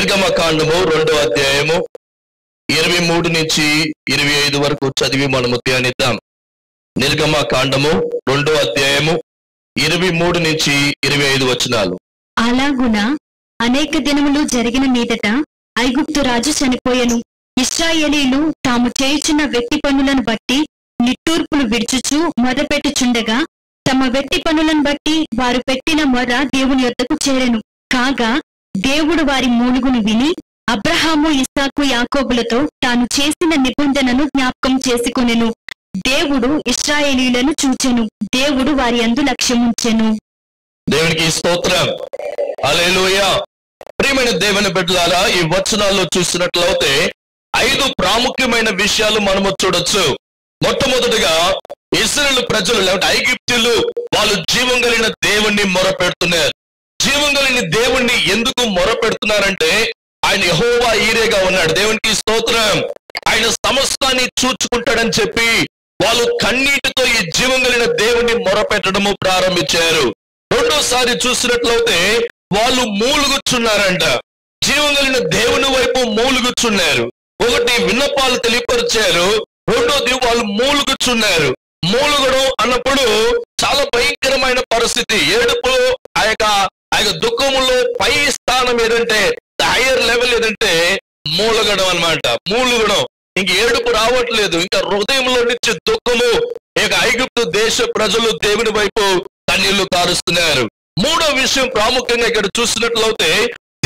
నిర్గమకాండము 2వ అధ్యాయము 23 నుంచి 25 వరకు చదివి మనము ధ్యానిద్దాం. నిర్గమకాండము 2వ అధ్యాయము 23 నుంచి 25 వచనాలు. అలాగున అనేక దినములు జరిగిన మీదట ఐగుప్తు రాజు చనిపోయెను. ఇశ్రాయేలీలు తాము చేయుచున్న వెట్టి పనులను బట్టి నిట్టూర్పులు విడుచుచు మొదపెట్టుచుండగా తమ వెట్టి పనులను బట్టి వారు పెట్టిన మొర దేవుని యొద్దకు చేరెను. కాగా దేవుడు వారి మూలుగును విని అబ్రహాము, ఇస్సాకు, యాకోబులతో తాను చేసిన నిబంధనను జ్ఞాపకం చేసుకొనెను. దేవుడు ఇశ్రాయేలీయులను చూచెను. దేవుడు వారి యందు లక్ష్యముంచెను. దేవునికి స్తోత్రం. హల్లెలూయా. ప్రియమైన దేవుని బిడ్డలారా, ఈ వచనాల్లో చూసినట్లయితే 5 ప్రాముఖ్యమైన విషయాలు మనము చూడొచ్చు. మొట్టమొదటిగా ఇశ్రాయేలు ప్రజలు లేకపోతే ఐగుప్తీయులు వాళ్ళు జీవం కలిగిన దేవుణ్ణి మొరపెడుతున్నారు. జీవం కలిగిన దేవుణ్ణి ఎందుకు మొరపెడుతున్నారంటే ఆయన యెహోవా ఈరేగా ఉన్నాడు. దేవునికి స్తోత్రం. ఆయన సమస్తాన్ని చూచుకుంటాడని చెప్పి వాళ్ళు కన్నీటితో ఈ జీవం కలిగిన దేవుణ్ణి మొరపెట్టడము ప్రారంభించారు. రెండోసారి చూసినట్లయితే వాళ్ళు మూలుగుచున్నారంట. జీవం కలిగిన దేవుని వైపు మూలుగుచున్నారు. ఒకటి విన్నపాలు తెలియపరిచారు, రెండోది వాళ్ళు మూలుగుచున్నారు. మూలుగడం అన్నప్పుడు చాలా భయంకరమైన పరిస్థితి. ఏడుపులో ఆ యొక్క దుఃఖములో పై స్థానం ఏదంటే హైయర్ లెవెల్ ఏదంటే మూలగడం అన్నమాట. మూలుగడం. ఇంక ఏడుపు రావట్లేదు, ఇంకా హృదయంలో నుంచి దుఃఖము. ఇక ఐగుప్తు దేశ ప్రజలు దేవుని వైపు కన్నీళ్లు కారుస్తున్నారు. మూడో విషయం ప్రాముఖ్యంగా ఇక్కడ చూసినట్లయితే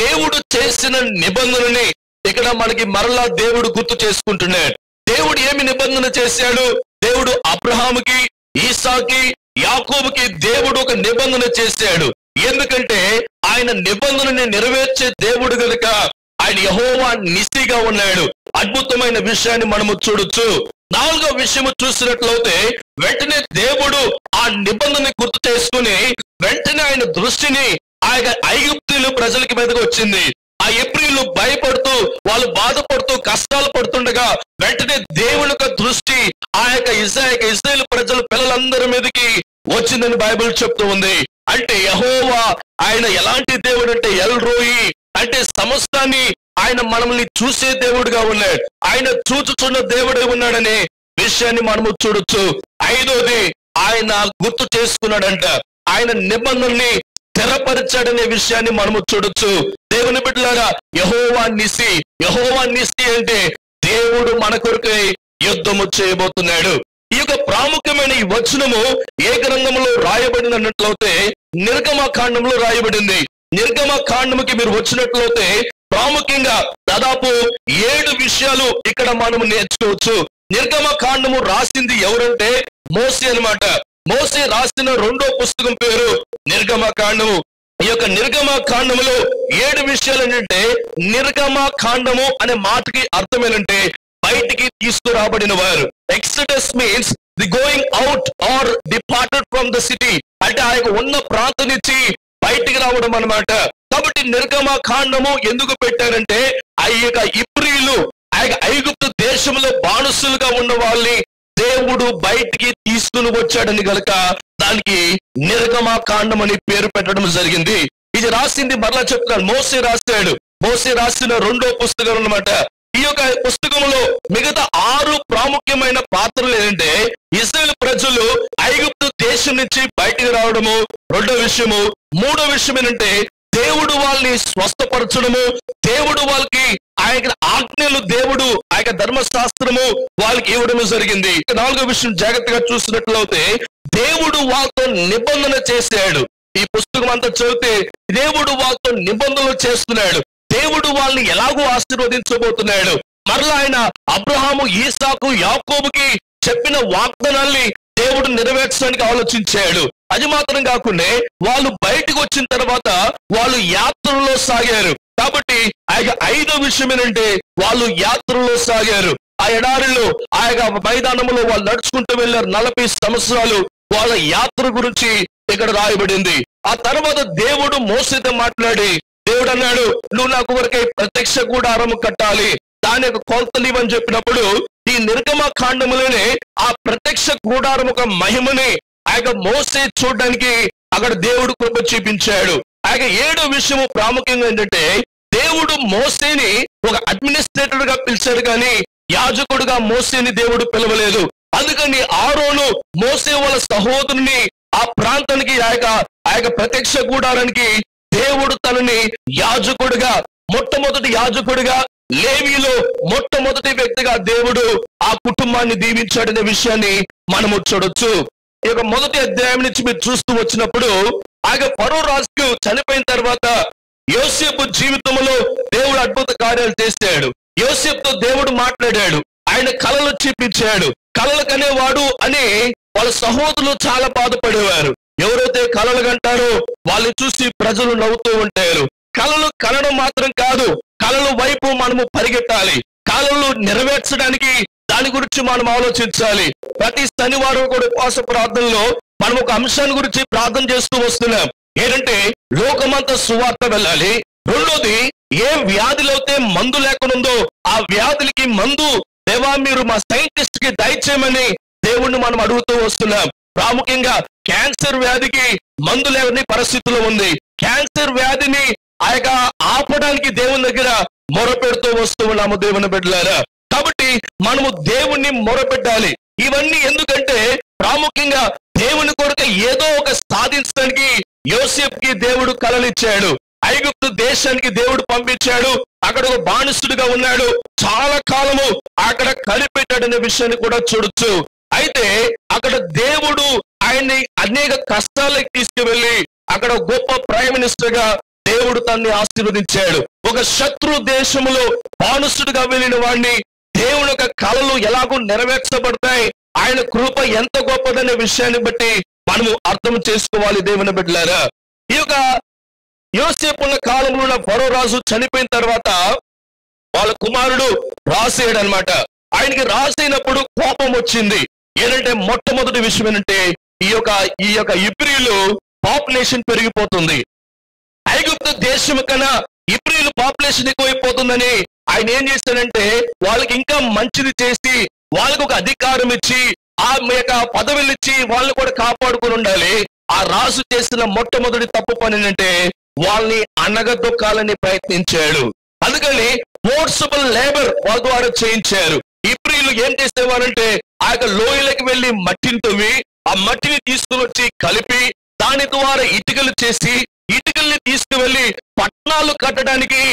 దేవుడు చేసిన నిబంధనని ఇక్కడ మనకి మరలా దేవుడు గుర్తు చేసుకుంటున్నాడు. దేవుడు ఏమి నిబంధన చేశాడు? దేవుడు అబ్రహాముకి, ఈసాకి, యాకోబుకి దేవుడు ఒక నిబంధన చేశాడు. ఎందుకంటే ఆయన నిబంధనని నెరవేర్చే దేవుడు గనుక ఆయన యెహోవా నిసిగా ఉన్నాడు. అద్భుతమైన విషయాన్ని మనము చూడొచ్చు. నాలుగో విషయము చూసినట్లయితే వెంటనే దేవుడు ఆ నిబంధన గుర్తు చేసుకుని వెంటనే ఆయన దృష్టిని ఆయన ఐగుప్తీయులు ప్రజలకి మీదకి వచ్చింది. ఆ ఎబ్రీయులు భయపడుతూ వాళ్ళు బాధపడుతూ కష్టాలు పడుతుండగా వెంటనే దేవుని యొక్క దృష్టి ఆ యొక్క ఇశ్రాయేలు ప్రజల పిల్లలందరి మీదకి వచ్చిందని బైబిల్ చెప్తూ ఉంది. అంటే యెహోవా ఆయన ఎలాంటి దేవుడు అంటే ఎల్ రోయి అంటే సమస్తాన్ని ఆయన మనల్ని చూసే దేవుడుగా ఉన్నాడు. ఆయన చూచుచున్న దేవుడే ఉన్నాడనే విషయాన్ని మనము చూడొచ్చు. ఐదోది ఆయన గుర్తు చేసుకున్నాడంట. ఆయన నిబంధనల్ని స్థిరపరిచాడనే విషయాన్ని మనము చూడొచ్చు. దేవుని బిడ్డలారా, యెహోవా నిసి. యెహోవా నిసి అంటే దేవుడు మన కొరకై యుద్ధము చేయబోతున్నాడు. ఈ యొక్క ప్రాముఖ్యమైన ఈ వచనము ఏ గ్రంథంలో రాయబడినట్లయితే నిర్గమకాండంలో రాయబడింది. నిర్గమకాండముకి మీరు వచ్చినట్లయితే ప్రాముఖ్యంగా దాదాపు 7 విషయాలు ఇక్కడ మనము నేర్చుకోవచ్చు. నిర్గమకాండము రాసింది ఎవరంటే మోసే అన్నమాట. మోసే రాసిన 2వ పుస్తకం పేరు నిర్గమకాండము. ఈ యొక్క నిర్గమకాండములో 7 విషయాలు ఏంటంటే నిర్గమకాండము అనే మాటకి అర్థం ఏంటంటే బయటికి తీసుకురాబడిన వారు. Exodus means the going out or departed from the city. అంటే ఆ యొక్క ఉన్న ప్రాంతం నుంచి బయటికి రావడం అన్నమాట. కాబట్టి నిర్గమకాండము ఎందుకు పెట్టారంటే ఆ యొక్క ఇబ్రీయులు ఆ యొక్క ఐగుప్తు దేశంలో బానిసలుగా ఉన్న వాళ్ళని దేవుడు బయటికి తీసుకుని వచ్చాడని గనుక దానికి నిర్గమకాండం అని పేరు పెట్టడం జరిగింది. ఇది రాసింది మరలా చెప్తాను మోసే రాశాడు. మోసే రాసిన 2వ పుస్తకం అన్నమాట. ఈ యొక్క పుస్తకంలో మిగతా 6 ప్రాముఖ్యమైన పాత్రలు ఏంటంటే ఇశ్రాయేలు ప్రజలు ఐగుప్తు దేశం నుంచి బయటికి రావడము 2వ విషయము. 3వ విషయం ఏంటంటే దేవుడు వాళ్ళని స్వస్థపరచడము. దేవుడు వాళ్ళకి ఆయన ఆజ్ఞలు దేవుడు ఆ యొక్క ధర్మశాస్త్రము వాళ్ళకి ఇవ్వడము జరిగింది. 4వ విషయం జాగ్రత్తగా చూసినట్లయితే దేవుడు వాళ్ళతో నిబంధన చేశాడు. ఈ పుస్తకం అంతా చదివితే దేవుడు వాళ్ళతో నిబంధనలు చేస్తున్నాడు. దేవుడు వాళ్ళని ఎలాగో ఆశీర్వదించబోతున్నాడు. మరలా ఆయన అబ్రహాము, ఈసాకు, యాకోబుకి చెప్పిన వాగ్దానాల్ని దేవుడు నెరవేర్చడానికి ఆలోచించాడు. అది మాత్రం కాకుండా వాళ్ళు బయటకు వచ్చిన తర్వాత వాళ్ళు యాత్రలో సాగారు. కాబట్టి ఆ యొక్క 5వ విషయం ఏంటంటే వాళ్ళు యాత్రలో సాగారు. ఆ ఎడారిలో ఆ యొక్క మైదానంలో వాళ్ళు నడుచుకుంటూ వెళ్ళారు. 40 సంవత్సరాలు వాళ్ళ యాత్ర గురించి ఇక్కడ రాయబడింది. ఆ తర్వాత దేవుడు మోసేతో మాట్లాడి దేవుడు అన్నాడు, నువ్వు నాకు వరకే ప్రత్యక్ష గుడారము కట్టాలి, దాని యొక్క కొలతలు ఇవ్వని చెప్పినప్పుడు ఈ నిర్గమకాండములోనే ఆ ప్రత్యక్ష గుడారం ఒక మహిమని ఆ యొక్క మోసే చూడడానికి అక్కడ దేవుడు కృప చూపించాడు. ఆ యొక్క 7వ విషయము ప్రాముఖ్యంగా ఏంటంటే దేవుడు మోసేని ఒక అడ్మినిస్ట్రేటర్ గా పిలిచాడు కానీ యాజకుడుగా మోసేని దేవుడు పిలవలేదు. అందుకని ఆరోను మోసే వాళ్ళ సహోదరుని ఆ ప్రాంతానికి ఆ యొక్క ప్రత్యక్ష గుడారానికి దేవుడు తనని యాజకుడిగా, మొట్టమొదటి యాజకుడిగా, లేవీలో మొట్టమొదటి వ్యక్తిగా దేవుడు ఆ కుటుంబాన్ని దీవించాడనే విషయాన్ని మనము చూడొచ్చు. ఈ యొక్క మొదటి అధ్యాయం నుంచి మీరు చూస్తూ వచ్చినప్పుడు ఆ యొక్క ఫరో రాజు చనిపోయిన తర్వాత యోసేపు జీవితంలో దేవుడు అద్భుత కార్యాలు చేశాడు. యోసేపుతో దేవుడు మాట్లాడాడు, ఆయన కళలు చూపించాడు. కళలు కనేవాడు అని వాళ్ళ సహోదరులు చాలా బాధపడేవారు. ఎవరైతే కళలు కంటారో వాళ్ళు చూసి ప్రజలు నవ్వుతూ ఉంటారు. కళలు కనడం మాత్రం కాదు, కళల వైపు మనము పరిగెత్తాలి. కళలు నెరవేర్చడానికి దాని గురించి మనం ఆలోచించాలి. ప్రతి శనివారం కూడా ఉపవాస ప్రార్థనలో మనం ఒక అంశాన్ని గురించి ప్రార్థన చేస్తూ వస్తున్నాం. ఏంటంటే లోకమంతా సువార్త వెళ్ళాలి. రెండోది, ఏ వ్యాధిలో అయితే మందు లేకనుందో ఆ వ్యాధులకి మందు దేవా మీరు మా సైంటిస్ట్ కి దయచేయమని దేవుణ్ణి మనం అడుగుతూ వస్తున్నాం. ప్రాముఖ్యంగా క్యాన్సర్ వ్యాధికి మందు లేని పరిస్థితిలో ఉంది. క్యాన్సర్ వ్యాధిని ఆ యొక్క ఆపడానికి దేవుని దగ్గర మొరపెడుతూ వస్తూ ఉన్నాము దేవుని బిడ్డలారా. కాబట్టి మనము దేవుణ్ణి మొరపెట్టాలి. ఇవన్నీ ఎందుకంటే ప్రాముఖ్యంగా దేవుని కొరకు ఏదో ఒక సాధించడానికి యోసేపుకి దేవుడు కలలిచ్చాడు. ఐగుప్తు దేశానికి దేవుడు పంపించాడు. అక్కడ ఒక బానిసుడిగా ఉన్నాడు. చాలా కాలము అక్కడ కలిపెట్టాడనే విషయాన్ని కూడా చూడొచ్చు. అయితే అక్కడ దేవుడు ఆయన్ని అనేక కష్టాలకు తీసుకువెళ్ళి అక్కడ గొప్ప ప్రైమ్ మినిస్టర్ గా దేవుడు తనని ఆశీర్వదించాడు. ఒక శత్రు దేశంలో బానిసుడిగా వెళ్ళిన వాడిని దేవుని యొక్క కళలు ఎలాగో నెరవేర్చబడతాయి, ఆయన కృప ఎంత గొప్పదనే విషయాన్ని బట్టి మనము అర్థం చేసుకోవాలి దేవుని బిడ్డలారా. ఈ యొక్క యోసేపు ఉన్న కాలంలో ఫరో రాజు చనిపోయిన తర్వాత వాళ్ళ కుమారుడు రాసేయడు అనమాట. ఆయనకి రాసైనప్పుడు కోపం వచ్చింది. ఏంటంటే మొట్టమొదటి విషయం ఏంటంటే ఈ యొక్క ఇబ్రీలు పాపులేషన్ పెరిగిపోతుంది. ఐగుప్తు దేశం కన్నా ఇబ్రీలు పాపులేషన్ ఎక్కువైపోతుందని ఆయన ఏం చేశాడంటే వాళ్ళకి ఇంకా మంచిది చేసి వాళ్ళకు ఒక అధికారం ఇచ్చి ఆ యొక్క పదవులు ఇచ్చి వాళ్ళు కూడా కాపాడుకుని ఉండాలి. ఆ రాజు చేసిన మొట్టమొదటి తప్పు పని ఏంటంటే వాళ్ళని అనగదొక్కాలని ప్రయత్నించాడు. అందుకని ఫోర్సబుల్ లేబర్ వాళ్ళ ద్వారా చేయించారు. ఇబ్రీలు ఏం చేసేవారంటే ఆ యొక్క లోయలకు వెళ్లి మట్టిని తవ్వి ఆ మట్టిని తీసుకుని వచ్చి కలిపి దాని ద్వారా ఇటుకలు చేసి ఇటుకల్ని తీసుకువెళ్లి పట్టణాలు కట్టడానికి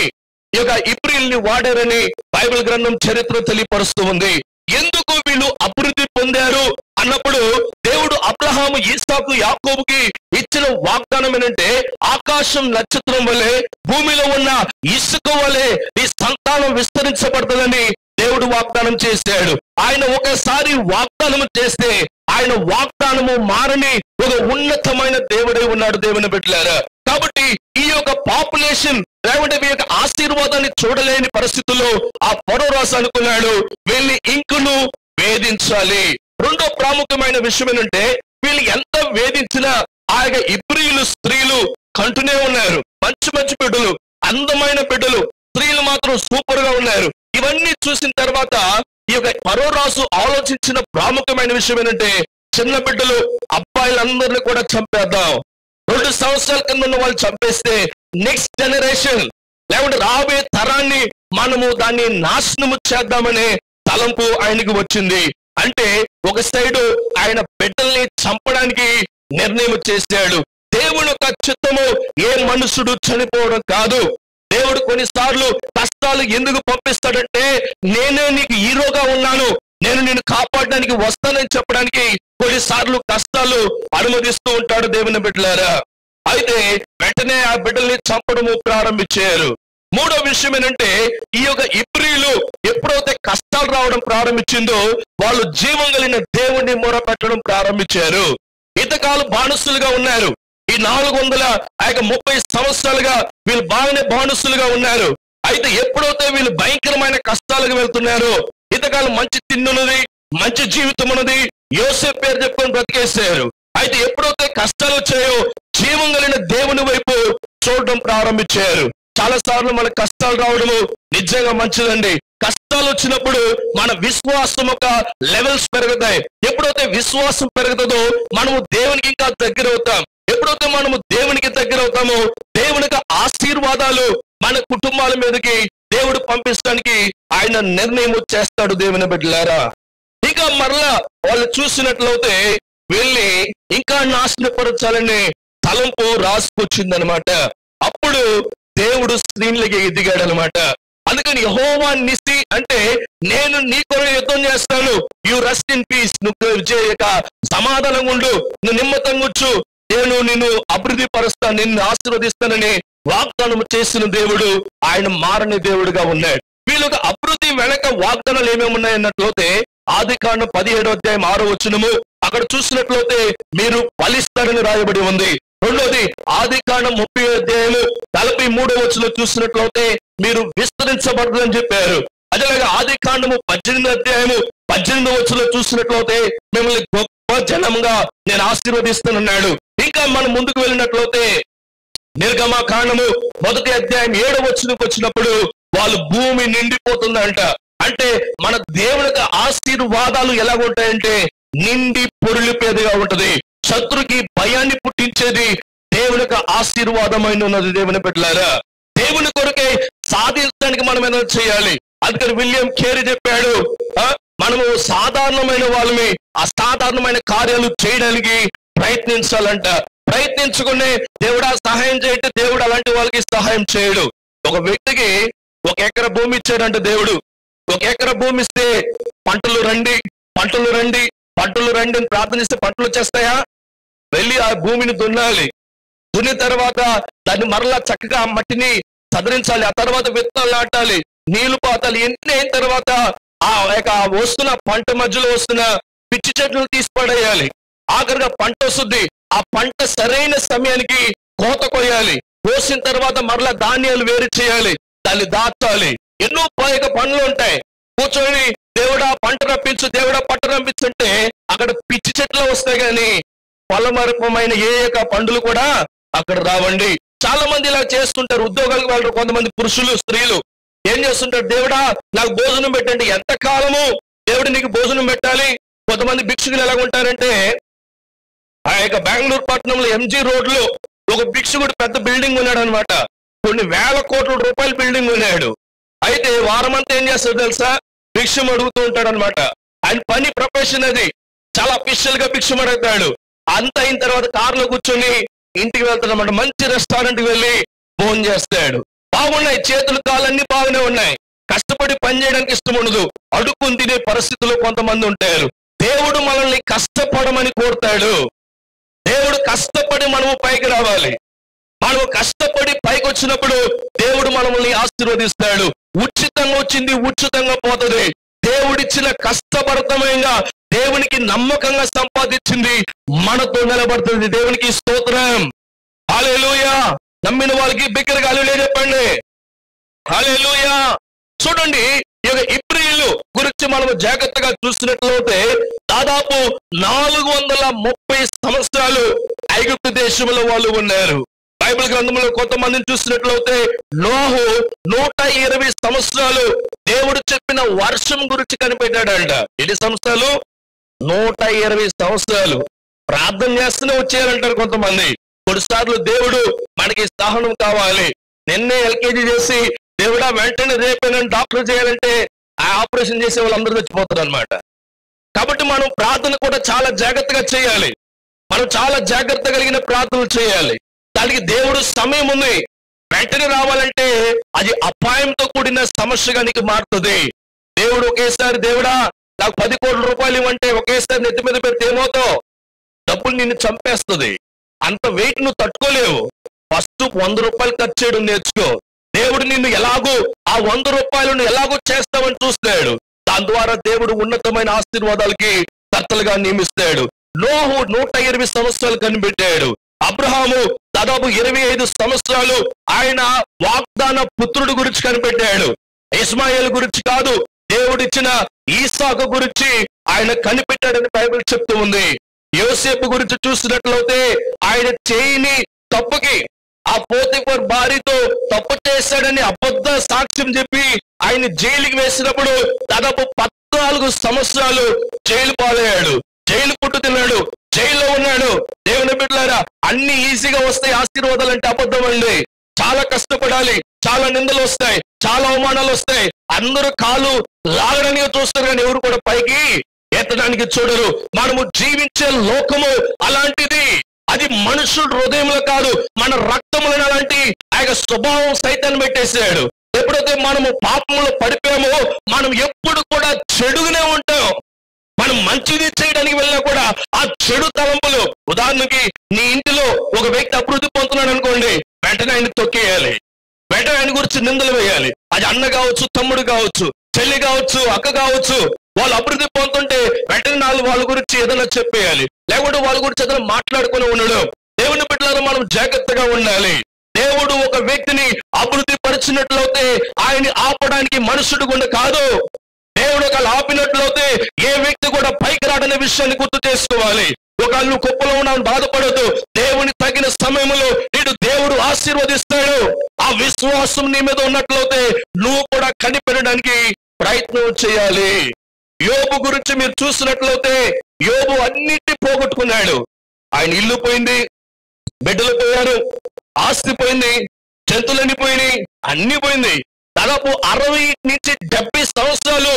ఈ యొక్క ఇబ్రీల్ని వాడారని బైబిల్ గ్రంథం చరిత్ర తెలియపరుస్తూ ఉంది. ఎందుకు వీళ్ళు అభివృద్ధి పొందారు అన్నప్పుడు దేవుడు అబ్రహాము, ఇస్సాకు, యాకోబుకి ఇచ్చిన వాగ్దానం ఏంటంటే ఆకాశం నక్షత్రం వలె భూమిలో ఉన్న ఇసుక వలె ఈ సంతానం విస్తరించబడుతుందని దేవుడు వాగ్దానం చేశాడు. ఆయన ఒకసారి వాగ్దానం చేస్తే ఆయన వాగ్దానము మారని ఒక ఉన్నతమైన దేవుడే ఉన్నాడు దేవుని బిడ్డలారా. కాబట్టి ఈ యొక్క పాపులేషన్ లేకుంటే మీ యొక్క ఆశీర్వాదాన్ని చూడలేని పరిస్థితుల్లో ఆ ఫరో రాజు అనుకున్నాడు వీళ్ళని ఇంకను వేధించాలి. రెండో ప్రాముఖ్యమైన విషయం ఏంటంటే వీళ్ళు ఎంత వేధించినా ఆ యొక్క ఇబ్రీలు స్త్రీలు కంటూనే ఉన్నారు. మంచి మంచి బిడ్డలు, అందమైన బిడ్డలు, స్త్రీలు మాత్రం సూపర్ గా ఉన్నారు. ఇవన్నీ చూసిన తర్వాత ఈ యొక్క ఫరో రాజు ఆలోచించిన ప్రాముఖ్యమైన విషయం ఏంటంటే చిన్న బిడ్డలు అబ్బాయిలందరినీ కూడా చంపేద్దాం. 2 సంవత్సరాల కింద ఉన్న వాళ్ళు చంపేస్తే నెక్స్ట్ జనరేషన్ లేకుంటే రాబోయే తరాన్ని మనము దాన్ని నాశనము చేద్దామనే తలంపు ఆయనకి వచ్చింది. అంటే ఒక సైడు ఆయన బిడ్డల్ని చంపడానికి నిర్ణయం చేశాడు. దేవుని యొక్క చిత్తము ఏ మనుషుడు చనిపోవడం కాదు. దేవుడు కొన్నిసార్లు కష్టాలు ఎందుకు పంపిస్తాడంటే నేనే నీకు హీరోగా ఉన్నాను, నేను నిన్ను కాపాడడానికి వస్తానని చెప్పడానికి కొన్నిసార్లు కష్టాలు అనుమతిస్తూ ఉంటాడు దేవుని బిడ్డలారా. అయితే వెంటనే ఆ బిడ్డల్ని చంపడము ప్రారంభించారు. మూడో విషయం ఏంటంటే ఈ యొక్క ఇబ్రీలు ఎప్పుడైతే కష్టాలు రావడం ప్రారంభించిందో వాళ్ళు జీవం కలిగిన దేవుణ్ణి మొరపెట్టడం ప్రారంభించారు. ఇంతకాలం బానిసలుగా ఉన్నారు. ఈ 430 సంవత్సరాలుగా వీళ్ళు బాగానే బానిసలుగా ఉన్నారు. అయితే ఎప్పుడైతే వీళ్ళు భయంకరమైన కష్టాలకు వెళ్తున్నారో, ఇంతకాలం మంచి తిన్నున్నది, మంచి జీవితం ఉన్నది, యోసేపు పేరు చెప్పుకొని బ్రతికేశారు. అయితే ఎప్పుడైతే కష్టాలు వచ్చాయో జీవం కలిగిన దేవుని వైపు చూడడం ప్రారంభించారు. చాలా సార్లు మన కష్టాలు రావడము నిజంగా మంచిదండి. కష్టాలు వచ్చినప్పుడు మన విశ్వాసం ఒక లెవెల్స్ పెరుగుతాయి. ఎప్పుడైతే విశ్వాసం పెరుగుతుందో మనము దేవునికి ఇంకా దగ్గర అవుతాం. ఎప్పుడైతే మనము దేవునికి దగ్గర అవుతామో దేవునికి ఆశీర్వాదాలు మన కుటుంబాల మీదకి దేవుడు పంపించడానికి ఆయన నిర్ణయం చేస్తాడు దేవుని బిడ్డలారా. ఇంకా మరలా వాళ్ళు చూసినట్లయితే వెళ్ళి ఇంకా నాశనపరచాలని తలంపు రాసుకొచ్చిందనమాట. అప్పుడు దేవుడు స్క్రీన్లకి ఎదిగాడు అనమాట. అందుకని యెహోవా నిసి అంటే నేను నీ కొరకు యుద్ధం చేస్తాను, యు రెస్ట్ ఇన్ పీస్, నువ్వు సమాధానం ఉండు, నువ్వు నిమ్మతంగుచ్చు, నేను నిన్ను అభివృద్ధి పరుస్తాను, నిన్ను ఆశీర్వదిస్తానని వాగ్దానం చేసిన దేవుడు ఆయన మారని దేవుడుగా ఉన్నాడు. వీళ్ళకి అభివృద్ధి వెనక వాగ్దానాలు ఏమేమి ఉన్నాయన్నట్లయితే ఆదికాండం 17:6 అక్కడ చూసినట్లయితే మీరు ఫలిస్తారని రాయబడి ఉంది. రెండోది ఆదికాండం 30:43 చూసినట్లయితే మీరు విస్తరించబడదని చెప్పారు. అదేలాగా ఆదికాండము 18:18 చూసినట్లయితే మిమ్మల్ని గొప్ప జనంగా నేను ఆశీర్వదిస్తానన్నాడు. ఇంకా మనం ముందుకు వెళ్ళినట్లయితే నిర్గమకాండము 1:7 వచ్చినప్పుడు వాళ్ళు భూమి నిండిపోతుందంట. అంటే మన దేవునికి ఆశీర్వాదాలు ఎలాగుంటాయంటే నిండి పొరులిపేదిగా ఉంటది. శత్రుకి భయాన్ని పుట్టించేది దేవునికి ఆశీర్వాదమైన ఉన్నది. దేవుని బిడ్డలారా, దేవుని కొరకే సాధించడానికి మనం ఏదైనా చేయాలి. అందుకని విలియం కేరీ చెప్పాడు, మనము సాధారణమైన వాళ్ళని అసాధారణమైన కార్యాలు చేయడానికి ప్రయత్నించాలంట. ప్రయత్నించుకునే దేవుడా సహాయం చేయంటే దేవుడు అలాంటి వాళ్ళకి సహాయం చేయడు. ఒక వ్యక్తికి 1 ఎకరా భూమి ఇచ్చాడంటే దేవుడు, 1 ఎకరా భూమి ఇస్తే పంటలు రండి అని ప్రార్థనిస్తే పంటలు వచ్చేస్తాయా? వెళ్ళి ఆ భూమిని దున్నాలి. దున్నిన తర్వాత దాన్ని మరలా చక్కగా మట్టిని సదరించాలి. ఆ తర్వాత విత్తనాలు నాటాలి, నీళ్లు పాతాలి. ఎన్ని అయిన తర్వాత ఆ వస్తున్న పంట మధ్యలో వస్తున్న పిచ్చి చెట్లు తీసి పడేయాలి. ఆఖరిగా పంట వస్తుంది. ఆ పంట సరైన సమయానికి కోత కొయ్యాలి. కోసిన తర్వాత మరలా ధాన్యాలు వేరు చేయాలి, దాన్ని దాచాలి. ఎన్నో పనులు ఉంటాయి. కూర్చొని దేవుడా పంట రప్పించు, దేవుడా పంట రప్పించుంటే అక్కడ పిచ్చి చెట్లు వస్తాయి, కానీ ఫలమరపమైన ఏ పండ్లు కూడా అక్కడ రావండి. చాలా మంది ఇలా చేస్తుంటారు. ఉద్యోగాలకు వాళ్ళు కొంతమంది పురుషులు స్త్రీలు ఏం చేస్తుంటారు, దేవుడా నాకు భోజనం పెట్టండి. ఎంత కాలము దేవుడు నీకు భోజనం పెట్టాలి? కొంతమంది భిక్షుకులు ఎలాగుంటారంటే ఆ బెంగళూరు పట్టణంలో MG రోడ్లో ఒక భిక్షుకుడు పెద్ద బిల్డింగ్ ఉన్నాడు అనమాట. కొన్ని వేల కోట్ల రూపాయల బిల్డింగ్ ఉన్నాడు. అయితే వారమంతా ఏం చేస్తాడు తెలుసా, భిక్షం అడుగుతూ ఉంటాడు అనమాట. ఆయన పని ప్రొఫెషన్ అది. చాలా అఫీషియల్ గా భిక్షం అడుగుతాడు. అంత అయిన తర్వాత కారులో కూర్చొని ఇంటికి వెళ్తాడు అనమాట. మంచి రెస్టారెంట్ కి వెళ్ళి భోజనం చేస్తాడు. బాగున్నాయి, చేతులు కాళ్ళన్నీ బాగానే ఉన్నాయి. కష్టపడి పని చేయడానికి ఇష్టం ఉండదు. అడుక్కుని తినే పరిస్థితుల్లో కొంతమంది ఉంటారు. దేవుడు మనల్ని కష్టపడమని కోరుతాడు. దేవుడు కష్టపడి మనము పైకి రావాలి. మనము కష్టపడి పైకి వచ్చినప్పుడు దేవుడు మనల్ని ఆశీర్వదిస్తాడు. ఉచితంగా వచ్చింది ఉచితంగా పోతుంది. దేవుడిచ్చిన కష్టపడతమైన దేవునికి నమ్మకంగా సంపాదించింది మనతో నిలబడుతుంది. దేవునికి స్తోత్రం. హల్లెలూయా. నమ్మిన వాళ్ళకి బిగ్గరగా హల్లెలూయా చెప్పండి. హల్లెలూయా. చూడండి, ఈ ఇబ్రీయులు గురించి మనం జాగ్రత్తగా చూసినట్లయితే దాదాపు 430 సంవత్సరాలు ఐగుప్తు దేశంలో వాళ్ళు ఉన్నారు. బైబిల్ గ్రంథంలో కొంతమందిని చూసినట్లయితే నోహు 120 సంవత్సరాలు దేవుడు చెప్పిన వర్షం గురించి కనిపెట్టాడంట. ఎన్ని సంవత్సరాలు? 120 సంవత్సరాలు ప్రార్థన చేస్తూనే వచ్చేయాలంటారు కొంతమంది. కొన్నిసార్లు దేవుడు మనకి సహనం కావాలి. నిన్నే LKG చేసి దేవుడా వెంటనే రేపైనా డాక్టర్ చేయాలంటే ఆ ఆపరేషన్ చేసే వాళ్ళు అందరూ చచ్చిపోతారు అనమాట. కాబట్టి మనం ప్రార్థన కూడా చాలా జాగ్రత్తగా చేయాలి. మనం చాలా జాగ్రత్త కలిగిన ప్రార్థనలు చేయాలి. దానికి దేవుడు సమయం ఉంది. వెంటనే రావాలంటే అది అపాయంతో కూడిన సమస్యగా నీకు మారుతుంది. దేవుడు ఒకేసారి దేవుడా నాకు 10 కోట్ల రూపాయలు ఇవ్వంటే ఒకేసారి నెత్తి మీద పెడితే ఏమవుతావు? డబ్బులు నిన్ను చంపేస్తుంది. అంత వెయిట్ నువ్వు తట్టుకోలేవు. ఫస్ట్ 100 రూపాయలు ఖర్చు చేయడం నేర్చుకో. దేవుడు నిన్ను ఎలాగో ఆ 100 రూపాయలను ఎలాగో చేస్తామని చూస్తాడు. దాని ద్వారా దేవుడు ఉన్నతమైన ఆశీర్వాదాలకి కర్తలుగా నియమిస్తాడు. నోహు 120 సంవత్సరాలు కనిపెట్టాడు. అబ్రహాము దాదాపు 25 సంవత్సరాలు ఆయన వాగ్దాన పుత్రుడు గురించి కనిపెట్టాడు. ఇస్మాయిల్ గురించి కాదు, దేవుడిచ్చిన ఈసాకు గురించి ఆయన కనిపెట్టాడని బైబిల్ చెప్తూ ఉంది. యోసేపు గురించి చూసినట్లయితే ఆయన చేయని తప్పుకి ఆ పోతిఫర్ భార్యతో తప్పు చేశాడని అబద్ధ సాక్ష్యం చెప్పి ఆయన జైలుకి వేసినప్పుడు దాదాపు 14 సంవత్సరాలు జైలు పాలయ్యాడు. జైలు పుట్టు తిన్నాడు, జైల్లో ఉన్నాడు. దేవుని బిడ్డలారా, అన్ని ఈజీగా వస్తాయి ఆశీర్వాదాలు అంటే అబద్ధం అండి. చాలా కష్టపడాలి, చాలా నిందలు వస్తాయి, చాలా అవమానాలు వస్తాయి. అందరూ కాలు లాగడానికి చూస్తారు కానీ ఎవరు కూడా పైకి ఎత్తడానికి చూడరు. మనము జీవించే లోకము అలాంటిది. అది మనుషుల హృదయంలో కాదు, మన రక్తములను అలాంటి ఆ యొక్క స్వభావం సైతాన్ని పెట్టేసాడు. ఎప్పుడైతే మనము పాపంలో పడిపోయామో మనం ఎప్పుడు కూడా చెడుగానే ఉంటాం. మనం మంచిది చేయడానికి వెళ్ళినా కూడా ఆ చెడు తలంపులు, ఉదాహరణకి నీ ఇంటిలో ఒక వ్యక్తి అభివృద్ధి పొందుతున్నాడు అనుకోండి, వెంటనే ఆయన తొక్కేయాలి, వెంటనే ఆయన గురించి నిందలు వేయాలి. అది అన్న కావచ్చు, తమ్ముడు కావచ్చు, చెల్లి కావచ్చు, అక్క కావచ్చు. వాళ్ళు అభివృద్ధి పొందుతుంటే వెంటనే వాళ్ళ గురించి ఏదైనా చెప్పేయాలి, లేకుంటే వాళ్ళ గురించి ఏదైనా మాట్లాడుకుని ఉండడం. దేవుని బిడ్డలారా మనం జాగ్రత్తగా ఉండాలి. దేవుడు ఒక వ్యక్తిని అభివృద్ధి పరిచినట్లయితే ఆయన్ని ఆపడానికి మనుషుడు గుండా కాదు. దేవుడు ఒకళ్ళు ఆపినట్లయితే ఏ వ్యక్తి కూడా పైకి రాడనే విషయాన్ని గుర్తు చేసుకోవాలి. ఒకళ్ళు కుప్పలో ఉన్నామని బాధపడద్దు. దేవుని తగిన సమయంలో నీడు దేవుడు ఆశీర్వదిస్తాడు. ఆ విశ్వాసం నీ మీద ఉన్నట్లయితే నువ్వు కూడా కనిపెట్టడానికి ప్రయత్నం చేయాలి. యోబు గురించి మీరు చూసినట్లయితే యోబు అన్నిటినీ పోగొట్టుకున్నాడు. ఆయన ఇల్లు పోయింది, బిడ్డలు పోయారు, ఆస్తి పోయింది, జంతువులన్నీ పోయినాయి, అన్ని పోయింది. దాదాపు 60 నుంచి 70 సంవత్సరాలు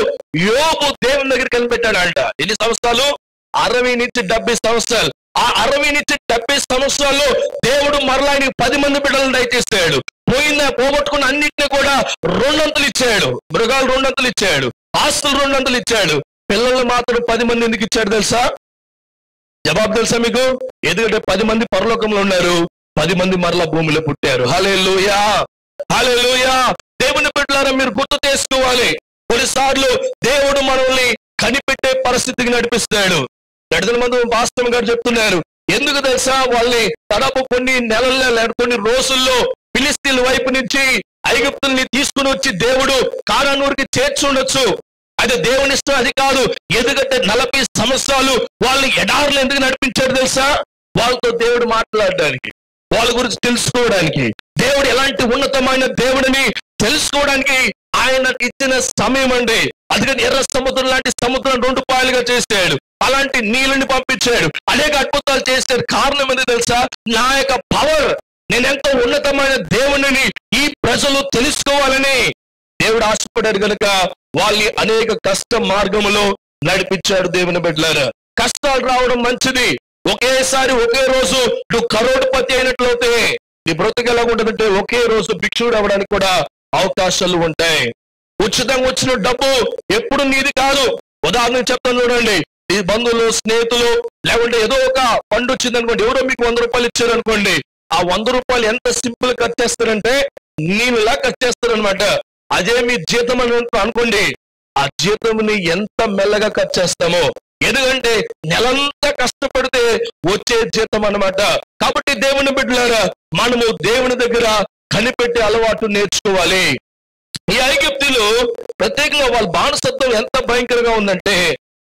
యోబు దేవుని దగ్గర కనిపెట్టాడంట. ఎన్ని సంవత్సరాలు? 60 నుంచి 70 సంవత్సరాలు. ఆ 60 నుంచి 70 సంవత్సరాల్లో దేవుడు మరలా ఆయనకి 10 మంది బిడ్డలను దయచేస్తాడు. పోగొట్టుకున్న అన్నింటినీ కూడా 2 అంతలు ఇచ్చాడు. మృగాలు 2 అంతలు ఇచ్చాడు, ఆస్తులు 2 అంతలు ఇచ్చాడు. పిల్లలు మాత్రం 10 మంది ఎందుకు ఇచ్చాడు తెలుసా? జవాబు తెలుసా మీకు? ఎందుకంటే 10 మంది పరలోకంలో ఉన్నారు, 10 మంది మరలా భూమిలో పుట్టారు. హల్లెలూయా, హల్లెలూయా. దేవుని బిడ్డలారా మీరు గుర్తు చేసుకోవాలి, కొన్నిసార్లు దేవుడు మనల్ని కనిపెట్టే పరిస్థితికి నడిపిస్తాడు. గడిచిన మంది వాస్తవం గారు చెప్తున్నారు. ఎందుకు తెలుసా? వాళ్ళని దాదాపు కొన్ని నెలల్లో, కొన్ని రోజుల్లో ఫిలిస్తీన్ల వైపు నుంచి ఐగుప్తుల్ని తీసుకుని వచ్చి దేవుడు కానానూరుకి చేర్చుండొచ్చు. అయితే దేవుని ఇష్టం అది కాదు. ఎందుకంటే 40 సంవత్సరాలు వాళ్ళని ఎడారులు ఎందుకు నడిపించాడు తెలుసా? వాళ్ళతో దేవుడు మాట్లాడడానికి, వాళ్ళ గురించి తెలుసుకోవడానికి, దేవుడు ఎలాంటి ఉన్నతమైన దేవుడిని తెలుసుకోవడానికి ఆయనకు ఇచ్చిన సమయం అండి. అందుకని ఎర్ర సముద్రం లాంటి సముద్రం 2 పాయలుగా చేశాడు, అలాంటి నీళ్ళని పంపించాడు, అనేక అద్భుతాలు చేశాడు. కారణం ఏంటి తెలుసా? నా యొక్క పవర్, నేను ఎంతో ఉన్నతమైన దేవుడిని ఈ ప్రజలు తెలుసుకోవాలని దేవుడు ఆశపడ్డాడు కనుక వాళ్ళని అనేక కష్ట మార్గములో నడిపించాడు. దేవుని బిడ్డలారా, కష్టాలు రావడం మంచిది. ఒకేసారి ఒకే రోజు నువ్వు కరోడ్పతి అయినట్లయితే నీ బ్రతుకు ఎలా ఉంటుందంటే ఒకే రోజు భిక్షుడు అవ్వడానికి కూడా అవకాశాలు ఉంటాయి. ఉచితంగా వచ్చిన డబ్బు ఎప్పుడు నీది కాదు. ఉదాహరణ చెప్తాను చూడండి. ఈ బంధువులు, స్నేహితులు, లేకుంటే ఏదో ఒక పండు వచ్చింది అనుకోండి, ఎవరో మీకు 100 రూపాయలు ఇచ్చారు అనుకోండి, ఆ 100 రూపాయలు ఎంత సింపుల్ ఖర్చు చేస్తారంటే నేను ఇలా ఖర్చు చేస్తాను అనమాట. అదే మీ జీతం అని అనుకోండి, ఆ జీతంని ఎంత మెల్లగా ఖర్చు చేస్తామో. ఎందుకంటే నెలంతా కష్టపడితే వచ్చే జీతం అన్నమాట. కాబట్టి దేవుని బిడ్డలారా మనము దేవుని దగ్గర కనిపెట్టే అలవాటు నేర్చుకోవాలి. ఈ ఐగుప్తులు ప్రత్యేకంగా వాళ్ళ బానిసత్వం ఎంత భయంకరంగా ఉందంటే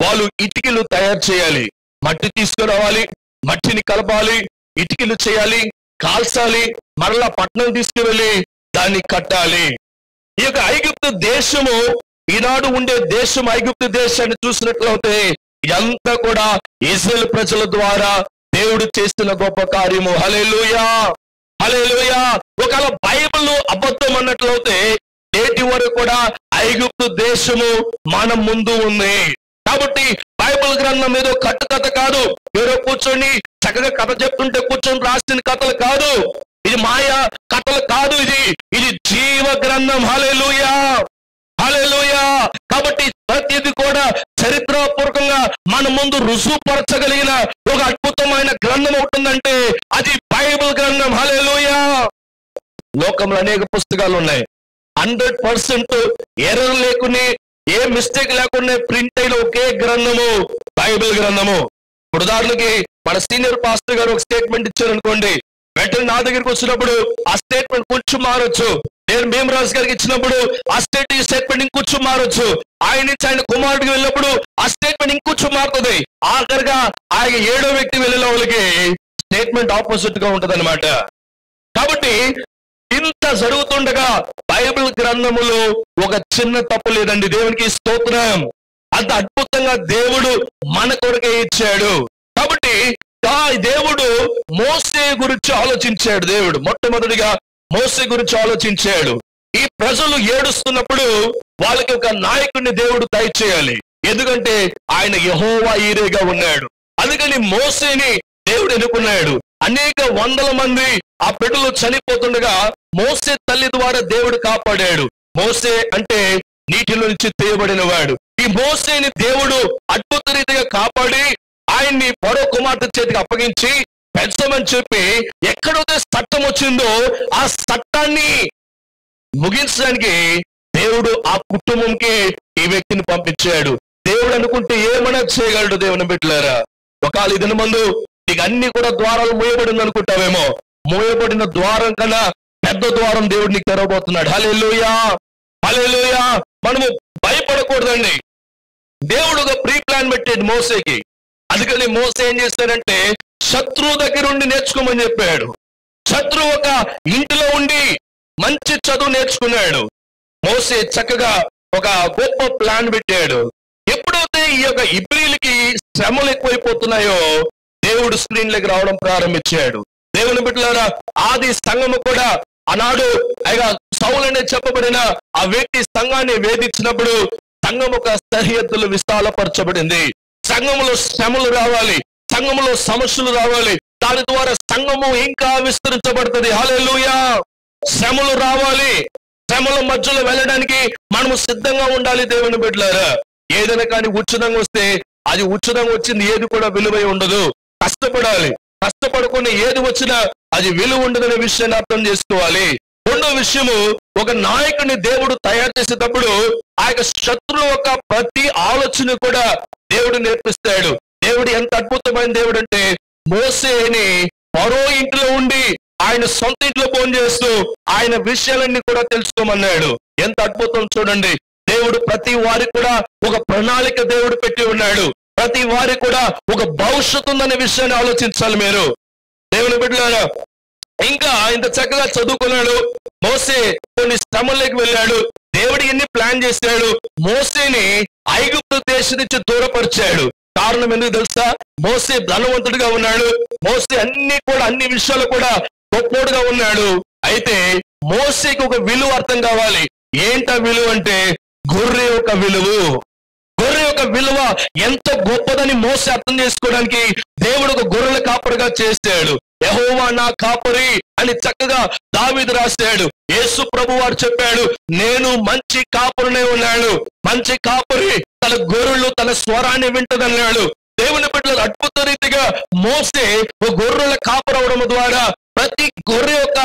వాళ్ళు ఇటుకలు తయారు చేయాలి, మట్టి తీసుకురావాలి, మట్టిని కలపాలి, ఇటుకలు చేయాలి, కాల్చాలి, మరలా పట్టణం తీసుకువెళ్ళి దాన్ని కట్టాలి. ఈ యొక్క ఐగుప్తు దేశము, ఈనాడు ఉండే దేశం ఐగుప్తు దేశాన్ని చూసినట్లయితే ఇదంతా కూడా ఇశ్రాయేలు ప్రజల ద్వారా దేవుడు చేస్తున్న గొప్ప కార్యము. హల్లెలూయా, హల్లెలూయా. ఒకవేళ బైబిల్ అబద్ధం అన్నట్లయితే నేటి వరకు కూడా ఐగుప్తు దేశము మన ముందు ఉంది. కాబట్టి బైబిల్ గ్రంథం ఏదో కట్టుకథ కాదు, ఎవరో కూర్చొని చక్కగా కథ చెప్తుంటే కూర్చొని రాసిన కథలు కాదు, ఇది మాయా కథలు కాదు, ఇది జీవ గ్రంథం. హల్లెలూయా, హల్లెలూయా. కాబట్టి ప్రతిది కూడా చరిత్రపూర్వకంగా మన ముందు రుజువుపరచగలిగిన ఒక అద్భుతమైన గ్రంథం ఉంటుందంటే అది బైబిల్ గ్రంథం. హల్లెలూయా. లోకంలో అనేక పుస్తకాలు ఉన్నాయి, 100% ఎర్రర్ లేకుని ఏ మిస్టేక్ లేకుండా ప్రింట్ అయిన ఒకే గ్రంథము బైబిల్ గ్రంథము. ఇప్పుడు ఉదాహరణకి మన సీనియర్ పాస్టర్ గారు ఒక స్టేట్మెంట్ ఇచ్చారు అనుకోండి, వెంటనే నా దగ్గరికి వచ్చినప్పుడు ఆ స్టేట్మెంట్ కొంచెం మారొచ్చు. నేను భీమరాజు గారికి ఇచ్చినప్పుడు ఆ స్టేట్మెంట్ ఇంకొంచెం మారొచ్చు. ఆయన నుంచి ఆయన కుమారుడికి వెళ్ళినప్పుడు ఆ స్టేట్మెంట్ ఇంకొంచెం మారుతుంది. ఆఖరిగా ఆయన 7వ వ్యక్తి వెళ్ళిన వాళ్ళకి స్టేట్మెంట్ ఆపోజిట్ గా ఉంటది అనమాట. కాబట్టి ఇంత జరుగుతుండగా బైబిల్ గ్రంథములో ఒక చిన్న తప్పు లేదండి. దేవునికి స్తోత్రం. అంత అద్భుతంగా దేవుడు మన కొరకే ఇచ్చాడు. కాబట్టి దేవుడు మోసే గురించి ఆలోచించాడు. దేవుడు మొట్టమొదటిగా మోసే గురించి ఆలోచించాడు. ఈ ప్రజలు ఏడుస్తున్నప్పుడు వాళ్ళకి ఒక నాయకుడిని దేవుడు దయచేయాలి. ఎందుకంటే ఆయన యెహోవా ఈరేగా ఉన్నాడు. అందుకని మోసేని దేవుడు ఎన్నుకున్నాడు. అనేక వందల మంది ఆ బిడ్డలు చనిపోతుండగా మోసే తల్లి ద్వారా దేవుడు కాపాడాడు. మోసే అంటే నీటిలో నుంచి తీయబడిన వాడు. ఈ మోసేని దేవుడు అద్భుత రీతిగా కాపాడి ఆయన్ని పరో కుమార్తె చేతికి అప్పగించి పెంచమని చెప్పి ఎక్కడైతే చట్టం వచ్చిందో ఆ చట్టాన్ని ముగించడానికి దేవుడు ఆ కుటుంబంకి ఈ వ్యక్తిని పంపించాడు. దేవుడు అనుకుంటే ఏమైనా చేయగలడు. దేవుని బిడ్డలారా, ఒకవేళ ఇదిన ముందు నీకు అన్ని కూడా ద్వారాలు మూయబడింది అనుకుంటావేమో, మూయబడిన ద్వారం కన్నా పెద్ద ద్వారం దేవుడు నీకు తెరవబోతున్నాడు. హల్లెలూయా, హల్లెలూయా. మనము భయపడకూడదండి. దేవుడు ఒక ప్రీ ప్లాన్ పెట్టాడు మోసేకి. అందుకని మోసే ఏం చేశాడంటే శత్రువు దగ్గర ఉండి నేర్చుకోమని చెప్పాడు. శత్రువు ఒక ఇంటిలో ఉండి మంచి చదువు నేర్చుకున్నాడు. మోసే చక్కగా ఒక గొప్ప ప్లాన్ పెట్టాడు. ఎప్పుడైతే ఈ యొక్క ఇబ్రీలకి శ్రమలు ఎక్కువైపోతున్నాయో దేవుడు స్క్రీన్లోకి రావడం ప్రారంభించాడు. దేవుని బిడ్డలారా, ఆది సంఘము కూడా ఆనాడు సౌలు అనే చెప్పబడిన ఆ వ్యక్తి సంఘాన్ని వేధించినప్పుడు సంఘం ఒక సరిహద్దులు విశాలపరచబడింది. సంఘములో శ్రమలు రావాలి, సంఘములో సమస్యలు రావాలి. దాని ద్వారా సంఘము ఇంకా విస్తరించబడుతుంది. హల్లెలూయా. శ్రమలు రావాలి. శ్రమల మధ్యలో వెళ్ళడానికి మనము సిద్ధంగా ఉండాలి. దేవుని బిడ్డలారా, ఏదైనా కానీ ఉచితంగా వస్తే అది ఉచితంగా వచ్చింది ఏది కూడా విలువై ఉండదు. కష్టపడాలి. కష్టపడుకుని ఏది వచ్చినా అది విలువ ఉండదనే విషయాన్ని అర్థం చేసుకోవాలి. రెండో విషయము, ఒక నాయకుడిని దేవుడు తయారు చేసేటప్పుడు ఆ యొక్క శత్రువు యొక్క ప్రతి ఆలోచన కూడా దేవుడు నేర్పిస్తాడు. దేవుడు ఎంత అద్భుతమైన దేవుడు అంటే మోసేని మరో ఇంట్లో ఉండి ఆయన సొంత ఇంట్లో ఫోన్ చేస్తూ ఆయన విషయాలన్నీ కూడా తెలుసుకోమన్నాడు. ఎంత అద్భుతం చూడండి. దేవుడు ప్రతి వారికి కూడా ఒక ప్రణాళిక దేవుడు పెట్టి ఉన్నాడు. ప్రతి వారికి కూడా ఒక భవిష్యత్తు ఉందనే విషయాన్ని ఆలోచించాలి మీరు. దేవుని బిడ్డలారా, ఇంకా ఇంత చక్కగా చదువుకున్నాడు మోసే. కొన్ని శ్రమల్లోకి వెళ్ళాడు. దేవుడు ఎన్ని ప్లాన్ చేశాడు. మోసేని ఐగుప్తు దేశం నుంచి దూరపరిచాడు. కారణం ఎందుకు తెలుసా? మోసే ధనవంతుడిగా ఉన్నాడు. మోసే అన్ని విషయాలు కూడా గొప్పోడుగా ఉన్నాడు. అయితే మోసేకి ఒక విలువ అర్థం కావాలి. ఏంట విలువ అంటే గొర్రె యొక్క విలువ. గొర్రె యొక్క విలువ ఎంత గొప్పదని మోసే అర్థం చేసుకోవడానికి దేవుడు ఒక గొర్రెల కాపరిగా చేశాడు. యెహోవా నా కాపరి అని చక్కగా దావీదు రాశాడు. యేసు ప్రభు వారు చెప్పాడు, నేను మంచి కాపరినే ఉన్నాడు. మంచి కాపరి తన గొర్రెలు తన స్వరాన్ని వింటదన్నాడు. దేవుని బిడ్డలు అద్భుత రీతిగా మోసే ఒక గొర్రెల కాపరవడం ద్వారా ప్రతి గొర్రె యొక్క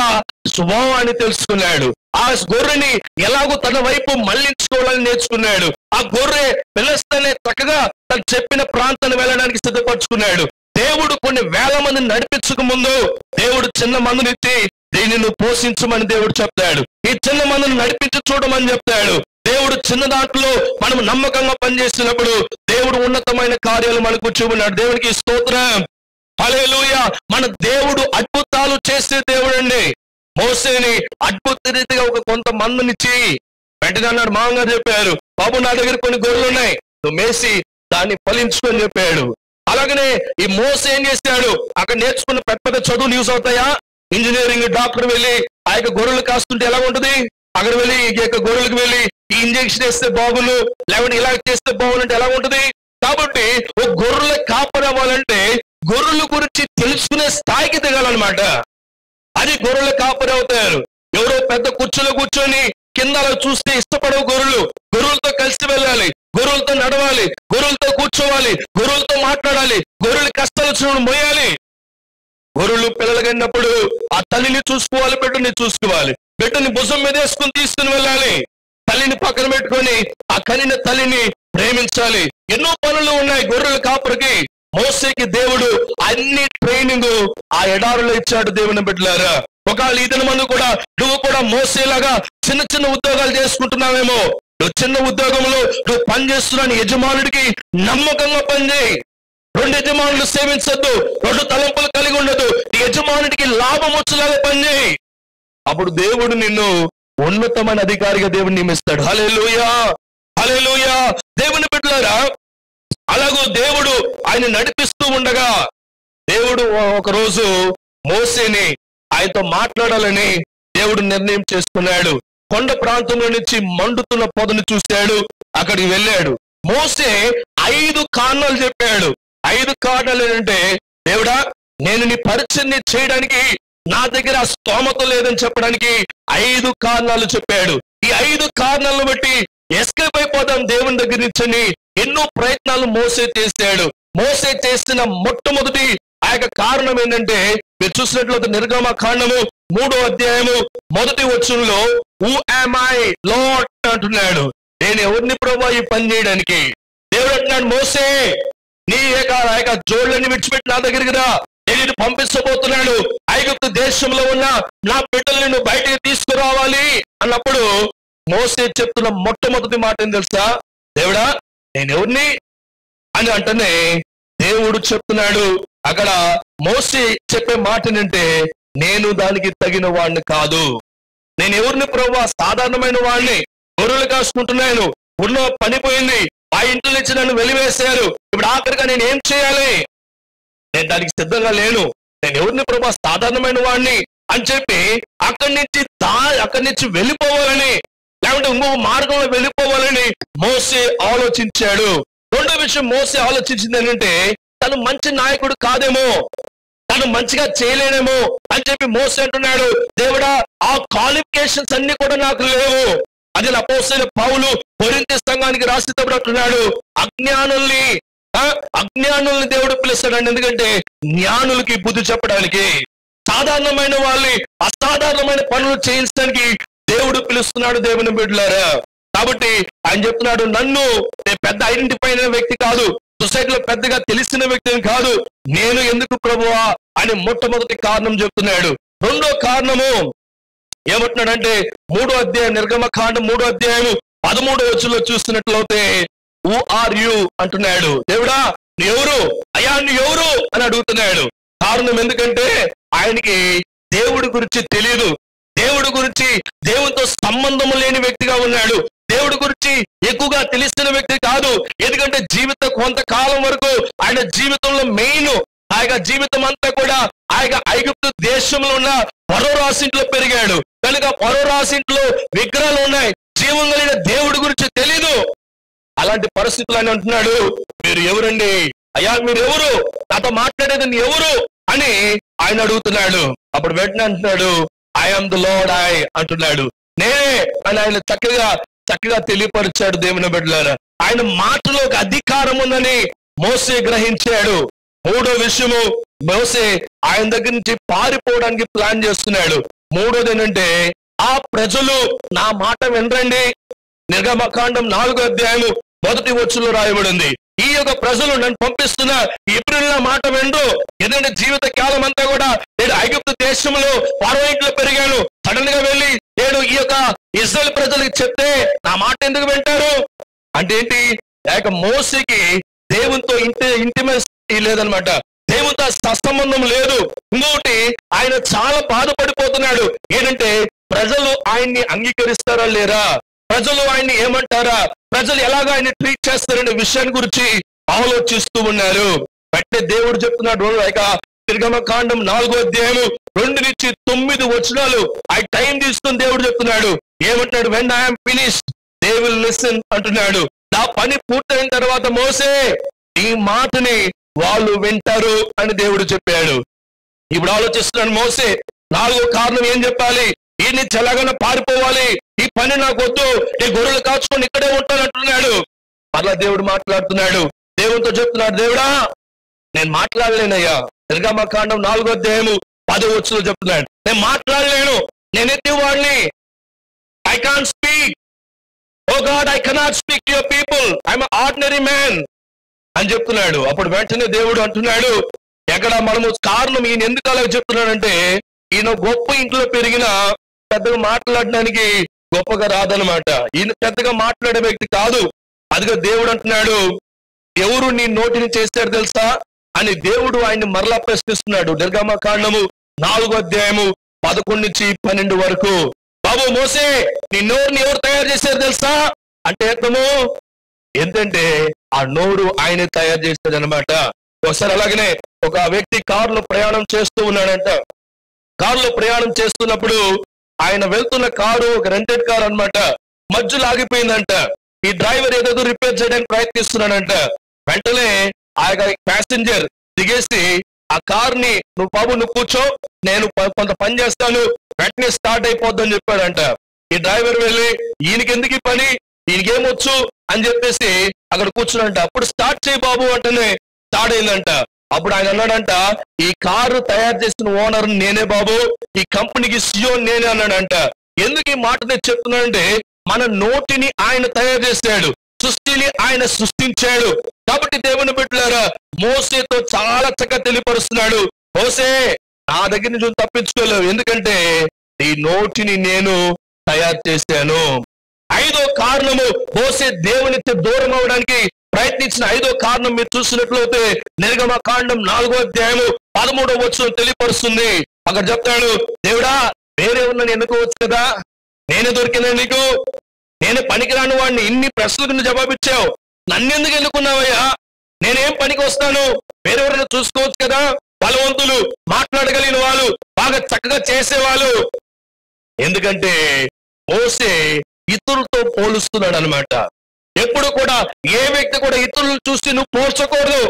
స్వభావాన్ని తెలుసుకున్నాడు. ఆ గొర్రెని ఎలాగో తన వైపు మళ్లించుకోవాలని నేర్చుకున్నాడు. ఆ గొర్రె పిలుస్తేనే చక్కగా తను చెప్పిన ప్రాంతాన్ని వెళ్ళడానికి సిద్ధపరచుకున్నాడు. దేవుడు కొన్ని వేల మందిని నడిపించక ముందు దేవుడు చిన్న మందునిచ్చి దీన్ని నువ్వు పోషించమని దేవుడు చెప్తాడు. ఈ చిన్న మందుని నడిపించి చూడమని చెప్తాడు. దేవుడు చిన్న దాంట్లో మనం నమ్మకంగా పనిచేసినప్పుడు దేవుడు ఉన్నతమైన కార్యాలు మనకు చూపున్నాడు. దేవుడికి స్తోత్రం. హల్లెలూయా. మన దేవుడు అద్భుతాలు చేసే దేవుడు అండి. మోసేని అద్భుత రీతిగా ఒక కొంతమందినిచ్చి వెంటనే అన్నాడు. మామగారు చెప్పారు, బాబు నా దగ్గర కొన్ని గొర్రెలు ఉన్నాయి, నువ్వు మేసి దాన్ని ఫలించుకొని చెప్పాడు. అలాగనే ఈ మోసే ఏం చేశాడు? అక్కడ నేర్చుకున్న పెద్ద పెద్ద చదువులు యూస్ అవుతాయా? ఇంజనీరింగ్ డాక్టర్ వెళ్ళి ఆ యొక్క గొర్రెలు కాస్తుంటే ఎలా ఉంటుంది? అక్కడ వెళ్ళి ఈ యొక్క గొర్రెలకు వెళ్ళి ఈ ఇంజెక్షన్ వేస్తే బాగులు, లేకపోతే ఇలా చేస్తే బాగులంటే ఎలా ఉంటుంది? కాబట్టి ఒక గొర్రెల కాపరవ్వాలంటే గొర్రెల గురించి తెలుసుకునే స్థాయికి దిగాలన్నమాట. అది గొర్రెల కాపరి అవుతారు. ఎవరో పెద్ద కుర్చీలో కూర్చొని కింద చూస్తే ఇష్టపడవు గొర్రెలు. గొర్రెలతో కలిసి వెళ్ళాలి, గొర్రెలతో నడవాలి, గొర్రెలతో కూర్చోవాలి, గొర్రెలతో మాట్లాడాలి, గొర్రెల కష్టాలు చూడడం మోయాలి. గొర్రెలు పిల్లలు కన్నప్పుడు ఆ తల్లిని చూసుకోవాలి, బిడ్డని చూసుకోవాలి. బిడ్డని భుజం మీద వేసుకుని తీసుకుని వెళ్ళాలి. తల్లిని పక్కన పెట్టుకొని ఆ కనిన తల్లిని ప్రేమించాలి. ఎన్నో పనులు ఉన్నాయి గొర్రెల కాపరికి. మోసేకి దేవుడు అన్ని ట్రైనింగ్ ఆ ఎడారులో ఇచ్చాడు. దేవుని బిడ్డలారా, ఒకవేళ ఈ దినమందు కూడా నువ్వు కూడా మోసేలాగా చిన్న చిన్న ఉద్యోగాలు చేసుకుంటున్నావేమో. నువ్వు చిన్న ఉద్యోగంలో నువ్వు పనిచేస్తున్నాను యజమానుడికి నమ్మకంగా పనిచేయి. రెండు యజమానులు సేవించద్దు, రెండు తలంపులు కలిగి ఉండదు. నీ యజమానుడికి లాభం వచ్చేలాగా పనిచేయి. అప్పుడు దేవుడు నిన్ను ఉన్నతమైన అధికారిగా దేవుడు నియమిస్తాడు. హల్లెలూయా, హల్లెలూయా. దేవుని బిడ్డలారా, అలాగూ దేవుడు ఆయన నడిపిస్తూ ఉండగా దేవుడు ఒక రోజు మోసేని ఆయనతో మాట్లాడాలని దేవుడు నిర్ణయం చేసుకున్నాడు. కొండ ప్రాంతంలో నుంచి మండుతున్న పొదను చూశాడు, అక్కడికి వెళ్ళాడు. మోసే 5 కారణాలు చెప్పాడు. 5 కారణాలు ఏంటంటే, దేవుడా నేను నీ పరిచర్య చేయడానికి నా దగ్గర స్తోమత లేదని చెప్పడానికి 5 కారణాలు చెప్పాడు. ఈ 5 కారణాలను బట్టి ఎస్కేప్ అయిపోదాం దేవుని దగ్గర నుంచి ఎన్నో ప్రయత్నాలు మోసే చేశాడు. మోసే చేసిన మొట్టమొదటి ఆ యొక్క కారణం ఏంటంటే, మీరు చూసినట్లయితే నిర్గమ కాండము 3వ అధ్యాయము 1వ వచనంలో హూ యామ్ ఐ లార్డ్ అంటున్నాడు. నేను ఎవరిని ప్రభువా ఈ పని చేయడానికి? దేవుడు అంటున్నాడు, మోసే నీ యొక్క జోళ్ళని విడిచిపెట్టి నా దగ్గరికి రా, నేను పంపించబోతున్నాడు. ఐగుప్తు దేశంలో ఉన్న నా బిడ్డల్ని నువ్వు బయటికి తీసుకురావాలి అన్నప్పుడు మోసే చెప్తున్న మొట్టమొదటి మాట ఏం తెలుసా? దేవుడా నేను ఎవరిని అని అంటేనే దేవుడు చెప్తున్నాడు అక్కడ మోసే చెప్పే మాట ఏంటంటే, నేను దానికి తగిన వాడిని కాదు. నేను ఎవరిని ప్రభువా? సాధారణమైన వాడిని, గొర్రెలు కాసుకుంటున్నాను, ఊళ్ళో పనిపోయింది, ఆ ఇంట్లో నుంచి నన్ను వెలివేశారు, ఇప్పుడు ఆఖరిగా నేను ఏం చేయాలి? నేను దానికి సిద్ధంగా లేను. నేను ఎవరిని ప్రభువా? సాధారణమైన వాడిని అని చెప్పి అక్కడి నుంచి వెళ్ళిపోవాలని, లేకుంటే ఇంకొక మార్గంలో వెళ్ళిపోవాలని మోసే ఆలోచించాడు. రెండో విషయం మోసే ఆలోచించింది ఏంటంటే, తను మంచి నాయకుడు కాదేమో, తను మంచిగా చేయలేనేమో అని చెప్పి మోసే అంటున్నాడు, దేవుడా ఆ క్వాలిఫికేషన్స్ అన్ని కూడా నాకు లేవు. అది అపోస్తలుడైన పౌలు కొరింథీ సంఘానికి రాసేటప్పుడు అంటున్నాడు, అజ్ఞానుల్ని దేవుడు పిలుస్తాడు. ఎందుకంటే జ్ఞానులకి బుద్ధి చెప్పడానికి, సాధారణమైన వాళ్ళని అసాధారణమైన పనులు చేయించడానికి దేవుడు పిలుస్తున్నాడు దేవుని బిడ్డలారా. కాబట్టి ఆయన చెప్తున్నాడు, నన్ను పెద్ద ఐడెంటిఫై అయిన వ్యక్తి కాదు, సొసైటీలో పెద్దగా తెలిసిన వ్యక్తిని కాదు, నేను ఎందుకు ప్రభువా అని మొట్టమొదటి కారణం చెప్తున్నాడు. రెండో కారణము ఏమంటున్నాడంటే, 3వ అధ్యాయం నిర్గమకాండం 3వ అధ్యాయం 13వ వచనంలో చూస్తున్నట్లయితే హూ ఆర్ యు అంటున్నాడు. దేవుడా నీ ఎవరు? అయ్యా నీ ఎవరు అని అడుగుతున్నాడు. కారణం ఎందుకంటే ఆయనకి దేవుడి గురించి తెలియదు. దేవుడి గురించి, దేవునితో సంబంధం లేని వ్యక్తిగా ఉన్నాడు. దేవుడి గురించి ఎక్కువగా తెలిసిన వ్యక్తి కాదు. ఎందుకంటే కొంతకాలం వరకు ఆయన జీవితంలో మెయిన్ ఆయన జీవితం అంతా కూడా ఆయన ఐగుప్తు దేశంలో ఉన్న ఫరో రాసింట్లో పెరిగాడు కనుక ఫరో రాసింట్లో విగ్రహాలు ఉన్నాయి, జీవం కలిగిన దేవుడి గురించి తెలీదు. అలాంటి పరిస్థితులు ఆయన అంటున్నాడు, మీరు ఎవరండి? అయ్యా మీరు ఎవరు? నాతో మాట్లాడేది నీ ఎవరు అని ఆయన అడుగుతున్నాడు. అప్పుడు వెంటనే అంటున్నాడు, I am the lord I అంటున్నాడు. నేనే అని ఆయన చక్కగా తెలియపరిచాడు దేవుని బిడ్డలారా. ఆయన మాటలో ఒక అధికారం ఉందని మోసే గ్రహించాడు. మూడో విషయము, మోసే ఆయన దగ్గర నుంచి పారిపోవడానికి ప్లాన్ చేస్తున్నాడు. మూడోది ఏంటంటే, ఆ ప్రజలు నా మాట వినరండి. నిర్గమకాండం 4వ అధ్యాయము 1వ వచనంలో రాయబడింది, ఈ యొక్క ప్రజలు నన్ను పంపిస్తున్న ఎప్పుడు నా మాట వినరు. ఎందుకంటే జీవిత కాలం అంతా కూడా నేను ఐగుప్తు దేశంలో ఫరో ఇంట్లో పెరిగాను, సడన్ గా వెళ్ళి నేను ఈ యొక్క ఇశ్రాయేలు ప్రజలకు చెప్తే నా మాట ఎందుకు వింటారు? అంటే ఏంటి? లేక మోసేకి దేవునితో ఇంటిమసీ లేదనమాట, దేవునితో సత్సంబంధం లేదు. ఇంకొకటి ఆయన చాలా బాధపడిపోతున్నాడు. ఏంటంటే ప్రజలు ఆయన్ని అంగీకరిస్తారా లేరా, ప్రజలు ఆయన్ని ఏమంటారా, ప్రజలు ఎలాగ ఆయన ట్రీట్ చేస్తారనే విషయాన్ని గురించి ఆలోచిస్తూ ఉన్నారు. అంటే దేవుడు చెప్తున్నాడు, నిర్గమకాండం 4వ అధ్యాయము 2 నుంచి 9 వచనాలు ఆ టైం తీసుకుని దేవుడు చెప్తున్నాడు. ఏమంటున్నాడు? When I'm finished they will listen అంటున్నాడు. నా పని పూర్తయిన తర్వాత మోసే ఈ మాటని వాళ్ళు వింటారు అని దేవుడు చెప్పాడు. ఇప్పుడు ఆలోచిస్తున్నాడు మోసే, 4వ కారణం ఏం చెప్పాలి? ఈ నుంచి ఎలాగైనా పారిపోవాలి, ఈ పని నాకు వద్దు, ఈ గొర్రెలు కాచుకొని ఇక్కడే ఉంటానంటున్నాడు. మరలా దేవుడు మాట్లాడుతున్నాడు, దేవునితో చెప్తున్నాడు, దేవుడా నేను మాట్లాడలేనయ్యా. నిర్గమకాండం 4వ అధ్యాయము 10వ వచనంలో చెప్తున్నాడు, నేను మాట్లాడలేను, నేను ఎత్తివాడిని, I can't speak, oh god I cannot speak to your people, I'm ordinary man అని చెప్తున్నాడు. అప్పుడు వెంటనే దేవుడు అంటున్నాడు, ఎక్కడ మనము కారణం ఈయన ఎందుకు అలా చెప్తున్నాడంటే, ఈయన గొప్ప ఇంట్లో పెరిగిన పెద్దగా మాట్లాడడానికి గొప్పగా రాదనమాట. ఈయన పెద్దగా మాట్లాడే వ్యక్తి కాదు. అదిగా దేవుడు అంటున్నాడు, ఎవరు నీ నోటిని చేశాడు తెలుసా అని దేవుడు ఆయన్ని మరలా ప్రశ్నిస్తున్నాడు. నిర్గమకాండము 4వ అధ్యాయము 11 నుంచి 12 వరకు. బాబు మోసే నీ నోరుని ఎవరు తయారు చేశారు తెలుసా అంటే అర్థము ఏంటంటే ఆ నోరు ఆయనే తయారు చేశాడు అనమాట. ఒకసారి అలాగనే ఒక వ్యక్తి కారులో ప్రయాణం చేస్తూ ఉన్నాడంట. కారులో ప్రయాణం చేస్తున్నప్పుడు ఆయన వెళ్తున్న కారు ఒక రెంటెడ్ కార్ అన్నమాట, మధ్యలో ఆగిపోయిందంట. ఈ డ్రైవర్ ఏదో రిపేర్ చేయడానికి ప్రయత్నిస్తున్నాడంట. వెంటనే ఆ ప్యాసింజర్ దిగేసి ఆ కార్ ని, నువ్వు బాబు నువ్వు కూర్చో, నేను కొంత పని చేస్తాను, వెంటనే స్టార్ట్ అయిపోద్దని చెప్పాడంట. ఈ డ్రైవర్ వెళ్ళి ఈయనకి ఎందుకు ఈ పని, ఈయనకేమొచ్చు అని చెప్పేసి అక్కడ కూర్చున్నాడంట. అప్పుడు స్టార్ట్ చేయి బాబు అంటేనే స్టార్ట్ అయిందంట. అప్పుడు ఆయన అన్నాడంట, ఈ కారు తయారు చేసిన ఓనర్ నేనే బాబు, ఈ కంపెనీకి సిఇఓ నేనే అన్నాడంట. ఎందుకు ఈ మాట నేను చెప్తున్నానంటే, మన నోటిని ఆయన తయారు చేశాడు, సృష్టిని ఆయన సృష్టించాడు. కాబట్టి దేవుని బిడ్డలారా, మోసేతో చాలా చక్కగా తెలియపరుస్తున్నాడు, మోసే నా దగ్గర నుంచి తప్పించుకోలేవు, ఎందుకంటే ఈ నోటిని నేను తయారు చేశాను. 5వ కారణము, మోసే దేవునికి దూరం అవడానికి ప్రయత్నించిన 5వ కారణం మీరు చూసినట్లయితే నిర్గమకాండం 4వ అధ్యాయము 13వ వచనం తెలియపరుస్తుంది. అక్కడ చెప్తాడు, దేవుడా వేరే ఉన్న ఎన్నుకోవచ్చు కదా, నేనే దొరికినా నీకు, నేను పనికిరాని వాడిని, ఇన్ని ప్రశ్నలకు నువ్వు జవాబిచ్చావు, నన్నెందుకు ఎన్నుకున్నావయ్యా, నేనేం పనికి వస్తాను, వేరెవరైనా చూసుకోవచ్చు కదా, బలవంతులు, మాట్లాడగలిగిన వాళ్ళు, బాగా చక్కగా చేసేవాళ్ళు. ఎందుకంటే మోసే ఇతరులతో పోలుస్తున్నాడు అనమాట. ఎప్పుడు కూడా ఏ వ్యక్తి కూడా ఇతరులను చూసి నువ్వు పోల్చకూడదు.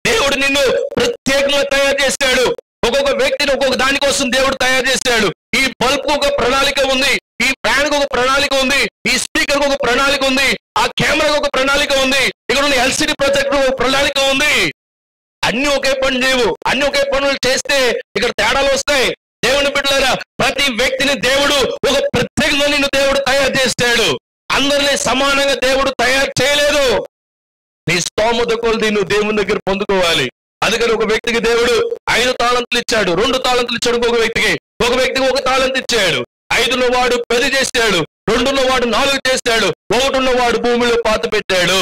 దేవుడు నిన్ను ప్రత్యేకంగా తయారు చేశాడు. ఒక్కొక్క వ్యక్తిని ఒక్కొక్క దానికోసం దేవుడు తయారు చేశాడు. ఈ బల్బ్ ఒక ప్రణాళిక ఉంది, ఈ ఫ్యాన్ ఒక ప్రణాళిక ఉంది, ఈ స్పీకర్ ఒక ప్రణాళిక ఉంది, ఆ కెమెరాకు ఒక ప్రణాళిక ఉంది, ఇక్కడ ఉన్న ఎల్సిడి ప్రొజెక్టర్ ఒక ప్రణాళిక ఉంది. అన్ని ఒకే పని చేయవు, అన్ని ఒకే పనులు చేస్తే ఇక్కడ తేడాలు వస్తాయి. దేవుని బిడ్డలారా, ప్రతి వ్యక్తిని దేవుడు ఒక ప్రత్యేకంగా నిన్ను దేవుడు తయారు చేస్తాడు. అందరినీ సమానంగా దేవుడు తయారు చేయలేదు. నీ స్తోమత కొలది నువ్వు దేవుని దగ్గర పొందుకోవాలి. అందుకని ఒక వ్యక్తికి దేవుడు 5 తాళంతులు ఇచ్చాడు, 2 తాళంతులు ఇచ్చాడు ఒక వ్యక్తికి 1 తాళంతు ఇచ్చాడు. 5లో వాడు 10 చేశాడు, 2లో వాడు 4 చేశాడు, 1 వాడు భూమిలో పాత పెట్టాడు.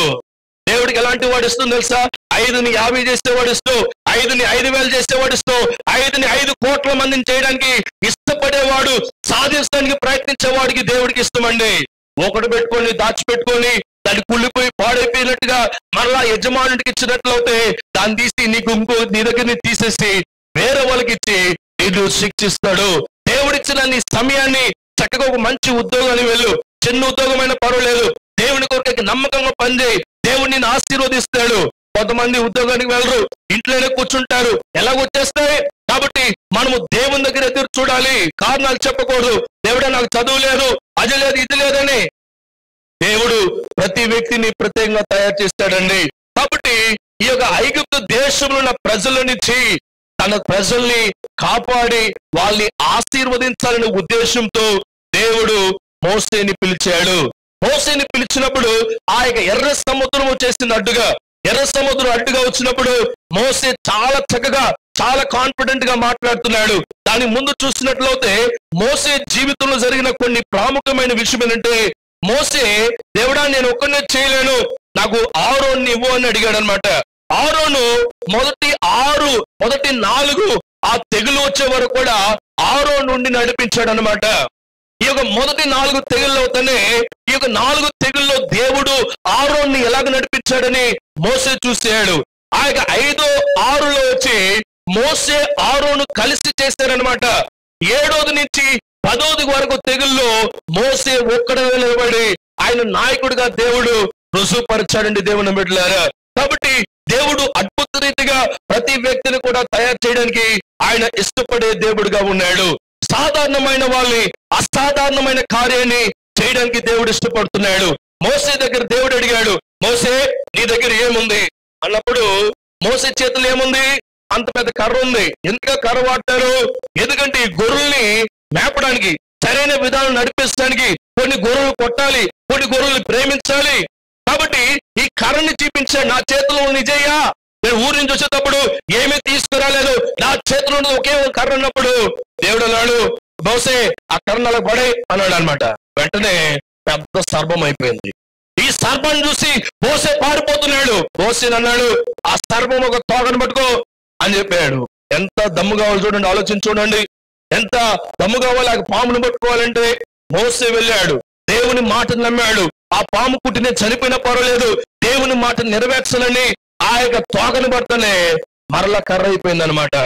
దేవుడికి ఎలాంటి వాడు ఇష్టం తెలుసా? 5ని 50 చేసేవాడు ఇష్టం, 5ని 5,000 చేసేవాడు ఇష్టం, 5ని 5 కోట్ల మందిని చేయడానికి ఇష్టపడేవాడు, సాధించడానికి ప్రయత్నించేవాడికి దేవుడికి ఇష్టం అండి. ఒకటి పెట్టుకొని దాచిపెట్టుకొని దాన్ని కుళ్ళిపోయి పాడైపోయినట్టుగా మరలా యజమానుడికి ఇచ్చినట్లయితే దాన్ని తీసి నీకు నీ దగ్గర తీసేసి వేరే వాళ్ళకి ఇచ్చి నిన్ను శిక్షిస్తాడు. దేవుడిచ్చిన నీ సమయాన్ని చక్కగా ఒక మంచి ఉద్యోగానికి వెళ్ళు, చిన్న ఉద్యోగమైన పర్వాలేదు, దేవుని కొరకు నమ్మకంగా పనిచేయి, దేవుడు నిన్ను ఆశీర్వదిస్తాడు. కొంతమంది ఉద్యోగానికి వెళ్ళరు, ఇంట్లోనే కూర్చుంటారు, ఎలాగొచ్చేస్తాయి. కాబట్టి మనము దేవుని దగ్గర ఎదురు చూడాలి, కారణాలు చెప్పకూడదు. దేవుడా నాకు చదువు లేదు, అది లేదు, ఇది లేదని. దేవుడు ప్రతి వ్యక్తిని ప్రత్యేకంగా తయారు చేస్తాడండి. కాబట్టి ఈ యొక్క ఐగుప్తు దేశంలో ఉన్న ప్రజల నుంచి తన ప్రజల్ని కాపాడి వాళ్ళని ఆశీర్వదించాలనే ఉద్దేశంతో దేవుడు మోసేని పిలిచాడు. మోసేని పిలిచినప్పుడు ఆ యొక్క ఎర్ర సముద్రం వచ్చేసింది అడ్డుగా. ఎర్ర సముద్రం అడ్డుగా వచ్చినప్పుడు మోసే చాలా చక్కగా, చాలా కాన్ఫిడెంట్ గా మాట్లాడుతున్నాడు. దాని ముందు చూసినట్లయితే మోసే జీవితంలో జరిగిన కొన్ని ప్రాముఖ్యమైన విషయం ఏంటంటే, మోసే దేవుడా నేను ఒక్కనే చేయలేను, నాకు ఆరోన్ని ఇవ్వు అని అడిగాడు అనమాట. ఆరోను మొదటి 4 ఆ తెగులు వచ్చే వరకు కూడా ఆరో నుండి నడిపించాడు అనమాట. ఈ యొక్క మొదటి 4 తెగుల్లోనే ఈ యొక్క 4 తెగుల్లో దేవుడు ఆరోన్ని ఎలాగ నడిపించాడని మోసే చూసాడు. ఆ యొక్క 5, 6లో వచ్చి మోసే ఆరోను కలిసి చేశారనమాట. 7వ నుంచి 10వ వరకు తెగుల్లో మోసే ఒక్కడే నిలబడి ఆయన నాయకుడిగా దేవుడు రుజువుపరిచాడండి దేవుని బిడ్డలారా. కాబట్టి దేవుడు అద్భుత రీతిగా ప్రతి వ్యక్తిని కూడా తయారు చేయడానికి ఆయన ఇష్టపడే దేవుడుగా ఉన్నాడు. సాధారణమైన వాళ్ళని అసాధారణమైన కార్యాన్ని చేయడానికి దేవుడు ఇష్టపడుతున్నాడు. మోసే దగ్గర దేవుడు అడిగాడు, మోసే నీ దగ్గర ఏముంది అన్నప్పుడు మోసే చేతులు ఏముంది? అంత పెద్ద కర్ర ఉంది. ఎందుకు కర్ర వాడతారు? ఎందుకంటే ఈ గొర్రెల్ని మేపడానికి, సరైన విధానం నడిపించడానికి కొన్ని గొర్రెలు కొట్టాలి, కొన్ని గొర్రెల్ని ప్రేమించాలి. కాబట్టి ఈ కర్రని చూపించాడు, నా చేతిలో నిజయ్యా, నేను ఊరి నుంచి వచ్చేటప్పుడు ఏమీ తీసుకురాలేదు, నా చేతిలో ఒకే కర్ర ఉన్నప్పుడు దేవుడు అన్నాడు, మోసే ఆ కర్ర అలా పడే అన్నాడు అనమాట. వెంటనే పెద్ద సర్పం అయిపోయింది. ఈ సర్పాన్ని చూసి మోసే పారిపోతున్నాడు. మోసే అన్నాడు, ఆ సర్పం ఒక తోకను పట్టుకో అని చెప్పాడు. ఎంత దమ్ము కావాలి చూడండి, ఆలోచించి చూడండి, ఎంత దమ్ము కావాలి ఆ పామును పట్టుకోవాలంటే. మోసే వెళ్ళాడు, దేవుని మాటను నమ్మాడు. ఆ పాము కుట్టినే చనిపోయినా పర్వాలేదు, దేవుని మాట నెరవేర్చాలని ఆ యొక్క తోకను పడితేనే మరలా కర్ర అయిపోయింది అనమాట.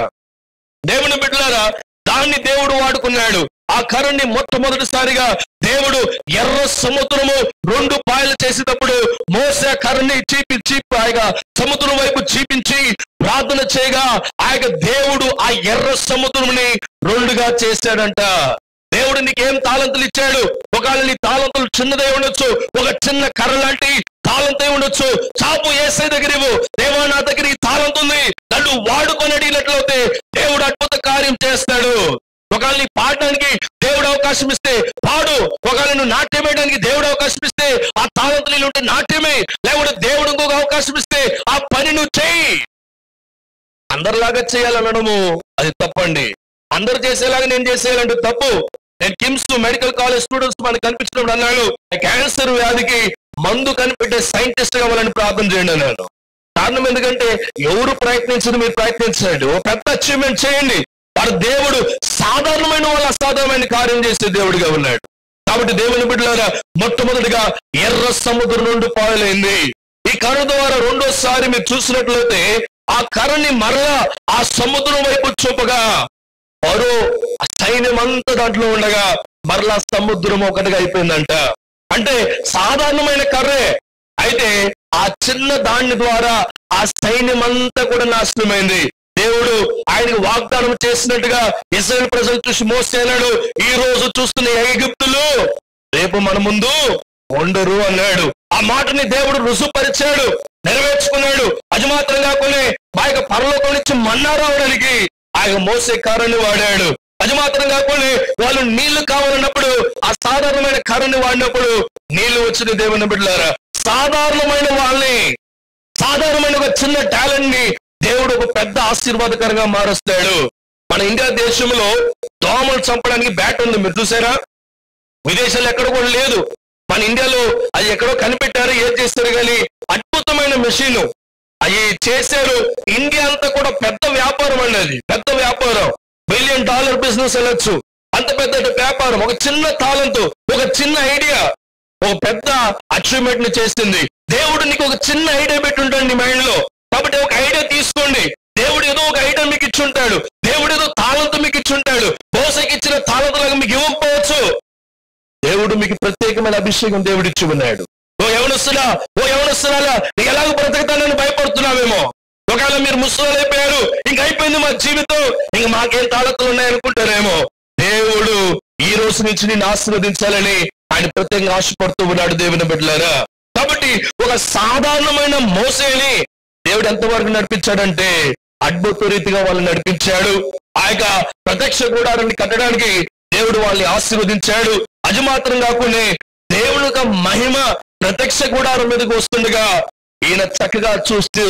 దేవుని బిడ్డలారా, దాన్ని దేవుడు వాడుకున్నాడు. ఆ కర్రని మొట్టమొదటిసారిగా దేవుడు ఎర్ర సముద్రము 2 పాయలు చేసేటప్పుడు మోసే కర్రని చీపి ఆయన సముద్రం వైపు చీపించి ప్రార్థన చేయగా ఆయన దేవుడు ఆ ఎర్ర సముద్రంని 2గా చేశాడంట. దేవుడు నీకేం తాళంతులు ఇచ్చాడు? ఒకవేళ నీ తాళంతులు చిన్నదే ఉండొచ్చు, ఒక చిన్న కర్ర లాంటి తాళంతే ఉండొచ్చు. చాపు యేసే దగ్గర ఇవ్వు. దేవా, నా దగ్గర ఈ తాళంత ఉంది, నన్ను వాడుకొని అడిగినట్లయితే దేవుడు అద్భుత కార్యం చేస్తాడు. ఒకవేళ నీ పాడడానికి దేవుడు అవకాశం ఇస్తే పాడు. ఒకవేళ నువ్వు నాట్యం వేయడానికి దేవుడు అవకాశం ఇస్తే ఆ తాళంతులు ఉంటే నాట్యమే. లేకపోతే దేవుడు ఇంకొక అవకాశం ఇస్తే ఆ పని నువ్వు చేయి. అందరిలాగా చేయాలనడము అది తప్పండి. అందరు చేసేలాగా నేను చేసేయాలంటే తప్పు. నేను కిమ్స్ మెడికల్ కాలేజ్ స్టూడెంట్స్ మనకు కనిపించినప్పుడు అన్నాడు, క్యాన్సర్ వ్యాధికి మందు కనిపెట్టే సైంటిస్ట్ కావాలని ప్రార్థన చేయండి అన్నాడు. కారణం ఎందుకంటే ఎవరు ప్రయత్నించదు, మీరు ప్రయత్నించండి, ఓ పెద్ద అచీవ్మెంట్ చేయండి. వాడు దేవుడు సాధారణమైన వాళ్ళు అసాధారణమైన కార్యం చేసే దేవుడిగా ఉన్నాడు. కాబట్టి దేవుని బిడ్డలారా, మొట్టమొదటిగా ఎర్ర సముద్రం 2 పాయలైంది. ఈ కర్ర ద్వారా రెండోసారి మీరు చూసినట్లయితే ఆ కర్రని మరలా ఆ సముద్రం వైపు చూపగా మరో సైన్యం అంతా దాంట్లో ఉండగా మరలా సముద్రం ఒకటిగా అయిపోయిందంట. అంటే సాధారణమైన కర్రే, అయితే ఆ చిన్న దాని ద్వారా ఆ సైన్యం అంతా కూడా నాశనమైంది. దేవుడు ఆయనకు వాగ్దానం చేసినట్టుగా ఇశ్రాయేలు ప్రజలు చూసి మోసే అన్నాడు, ఈ రోజు చూస్తున్న ఐగుప్తులు రేపు మన ముందు ఉండరు అన్నాడు. ఆ మాటని దేవుడు రుజుపరిచాడు, నెరవేర్చుకున్నాడు. అది మాత్రం కాకుండా ఆయన పరలోకం నుంచి మన్నా రావడానికి ఆయన మోసే కర్రని వాడాడు. అది మాత్రం కాకుండా వాళ్ళు నీళ్లు కావాలన్నప్పుడు ఆ సాధారణమైన కర్రని వాడినప్పుడు నీళ్లు వచ్చిన దేవుని బిడ్డలారా, సాధారణమైన వాళ్ళని, సాధారణమైన ఒక చిన్న టాలెంట్ ని దేవుడు ఒక పెద్ద ఆశీర్వాదకరంగా మారుస్తాడు. మన ఇండియా దేశంలో దోమలు చంపడానికి బ్యాట్ ఉంది, మీరు చూసారా? విదేశాల్లో ఎక్కడ కూడా లేదు. మన ఇండియాలో అది ఎక్కడో కనిపెట్టారు, ఏం చేస్తారు కానీ అద్భుతమైన మెషిన్ అవి చేశారు. ఇండియా అంతా కూడా పెద్ద వ్యాపారం అండి, అది పెద్ద వ్యాపారం, $1 బిలియన్ బిజినెస్ వెళ్ళొచ్చు. అంత పెద్ద వ్యాపారం. ఒక చిన్న తాళంతో, ఒక చిన్న ఐడియా ఒక పెద్ద అచీవ్మెంట్ ని చేసింది. దేవుడు నీకు ఒక చిన్న ఐడియా పెట్టుంటాడు నీ మైండ్ లో. కాబట్టి ఒక ఐడియా తీసుకోండి. దేవుడు ఏదో ఒక ఐడియా మీకు ఇచ్చుంటాడు, దేవుడు ఏదో తాళంతో మీకు ఇచ్చుంటాడు. మోసేకి ఇచ్చిన తాళంతలాగా మీకు ఇవ్వకపోవచ్చు. దేవుడు మీకు ప్రత్యేకమైన అభిషేకం దేవుడు ఇచ్చి ఉన్నాడు. ఓ యవనస్తులా, ఓ యవనస్తులాగా, నీకు ఎలాగో బ్రతకతానని భయపడుతున్నావేమో. ఒకవేళ మీరు ముసలు అయిపోయారు, ఇంక అయిపోయింది మా జీవితం, ఇంక మాకేం తాళతులు ఉన్నాయనుకుంటారేమో. దేవుడు ఈ రోజు నుంచి నిన్ను ఆశీర్వదించాలని ఆయన ప్రత్యేకంగా ఆశపడుతూ ఉన్నాడు దేవుని బిడ్డలారా. కాబట్టి ఒక సాధారణమైన మోసేని దేవుడు ఎంతవరకు నడిపించాడంటే అద్భుత రీతిగా వాళ్ళని నడిపించాడు. ఆ యొక్క ప్రత్యక్ష గుడారాన్ని కట్టడానికి దేవుడు వాళ్ళని ఆశీర్వదించాడు. అది మాత్రం కాకుండా దేవుని యొక్క మహిమ ప్రత్యక్ష గుడారం మీదకి వస్తుండగా ఈయన చక్కగా చూస్తూ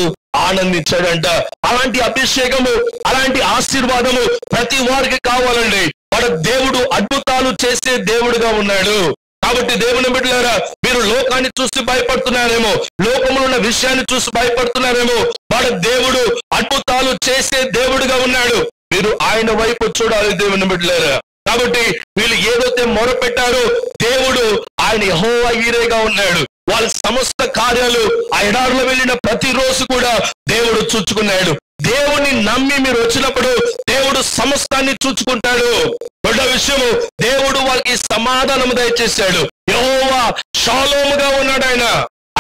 ఆనందించాడంట. అలాంటి అభిషేకము, అలాంటి ఆశీర్వాదము ప్రతి వారికి కావాలండి. వాడు దేవుడు అద్భుతాలు చేసే దేవుడుగా ఉన్నాడు. కాబట్టి దేవుని బిడ్డలారా, మీరు లోకాన్ని చూసి భయపడుతున్నారేమో, లోకంలో ఉన్న విషయాన్ని చూసి భయపడుతున్నారేమో. వాడు దేవుడు అద్భుతాలు చేసే దేవుడుగా ఉన్నాడు. మీరు ఆయన వైపు చూడాలి దేవుని బిడ్డలారా. కాబట్టి వీళ్ళు ఏదైతే మొరపెట్టారో దేవుడు ఆయన యెహోవా ఈరేగా ఉన్నాడు. వాళ్ళ సమస్త కార్యాలు ఆ ఎడారిలో వెళ్ళిన ప్రతిరోజు కూడా దేవుడు చూచుకున్నాడు. దేవుని నమ్మి మీరు వచ్చినప్పుడు దేవుడు సమస్తాన్ని చూచుకుంటాడు. రెండో విషయము, దేవుడు వాళ్ళకి సమాధానం దయచేశాడు. యెహోవా షాలోముగా ఉన్నాడు.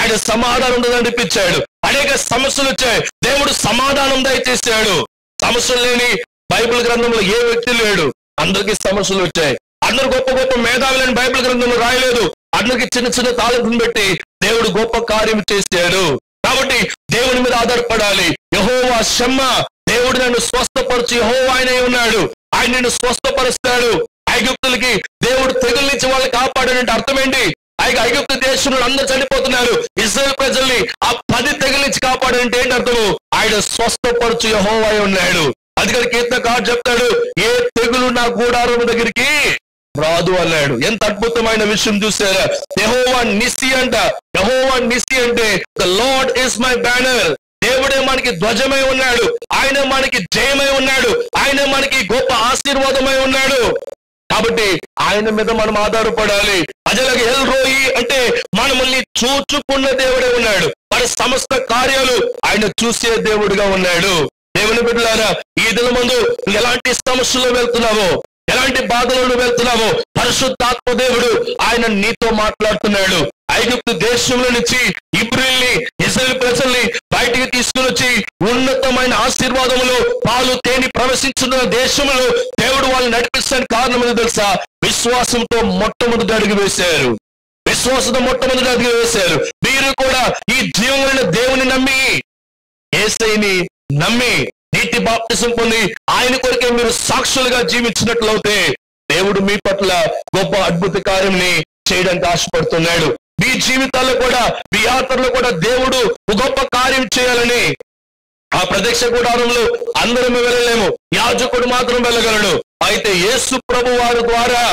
ఆయన సమాధానం నడిపించాడు. అనేక సమస్యలు వచ్చాయి, దేవుడు సమాధానం దయచేశాడు. సమస్యలు లేని బైబిల్ గ్రంథంలో ఏ వ్యక్తి లేడు. అందరికీ సమస్యలు వచ్చాయి. అందరు గొప్ప గొప్ప మేధావులని బైబిల్ గ్రంథంలో రాయలేదు. అందరికి చిన్న చిన్న తాళంతుని పెట్టి దేవుడు గొప్ప కార్యం చేశాడు. కాబట్టి దేవుని మీద ఆధారపడాలి. యెహోవా షమ్మా, దేవుడు నన్ను స్వస్థపరచు యెహోవా ఆయనే ఉన్నాడు. ఆయన నిన్ను స్వస్థపరుస్తాడు. ఐగుప్తులకి దేవుడు తెగుల నుంచి వాళ్ళని కాపాడాడంటే అర్థం ఏంటి? ఐగుప్తు దేశంలో అందరూ చనిపోతున్నారు. ఇశ్రాయేలు ప్రజల్ని ఆ 10 తెగుల నుంచి కాపాడాడంటే ఏంటి అర్థము? ఆయన స్వస్థపరచు యెహోవా ఉన్నాడు. అందుకని కీర్తనకారుడు చెప్తాడు, ఏ తెగులు నా గుడారం దగ్గరికి రాదు అన్నాడు. ఎంత అద్భుతమైన విషయం చూసారా? యెహోవా నిస్సి అంట. యెహోవా నిస్సి అంటే the lord is my banner. దేవుడే మనకి ధ్వజమై ఉన్నాడు. ఆయన మనకి జయమై ఉన్నాడు. ఆయన మనకి గొప్ప ఆశీర్వాదమై ఉన్నాడు. కాబట్టి ఆయన మీద మనం ఆధారపడాలి. అదేలాగే ఎల్ రోయి అంటే మనల్ని చూచుకున్న దేవుడే ఉన్నాడు. మన సమస్త కార్యాలు ఆయన చూసే దేవుడిగా ఉన్నాడు. దేవుని బిడ్డలారా, ఈ దిన ముందు ఎలాంటి సమస్యలు వెళ్తున్నావో, ఎలాంటి బాధలో నువ్వు వెళ్తున్నావో పరిశుద్ధాత్మ దేవుడు ఆయన నీతో మాట్లాడుతున్నాడు. ఐగుప్తు దేశంలో నుంచి ఇశ్రాయేలు ప్రజల్ని బయటికి తీసుకుని వచ్చి ఉన్నతమైన ఆశీర్వాదములు పాలు తేనె ప్రవేశించున్న దేశంలో దేవుడు వాళ్ళని నడిపిస్తానికి కారణం ఏదో తెలుసా? విశ్వాసంతో మొట్టమొదటి అడుగు వేశారు. విశ్వాసంతో మొట్టమొదటి అడుగు వేశారు. మీరు కూడా ఈ జీవమైన దేవుని నమ్మి, యేసయ్యని నమ్మి నీటి బాప్తిసం పొంది ఆయన కొరకే మీరు సాక్షులుగా జీవించినట్లయితే దేవుడు మీ పట్ల గొప్ప అద్భుత కార్యంని చేయడానికి ఆశపడుతున్నాడు. మీ జీవితాల్లో కూడా, మీ యాత్రలో కూడా దేవుడు గొప్ప కార్యం చేయాలని. ఆ ప్రత్యక్ష గుడారంలో అందరం వెళ్ళలేము, యాజకుడు మాత్రం వెళ్ళగలడు. అయితే యేసు ప్రభు వారి ద్వారా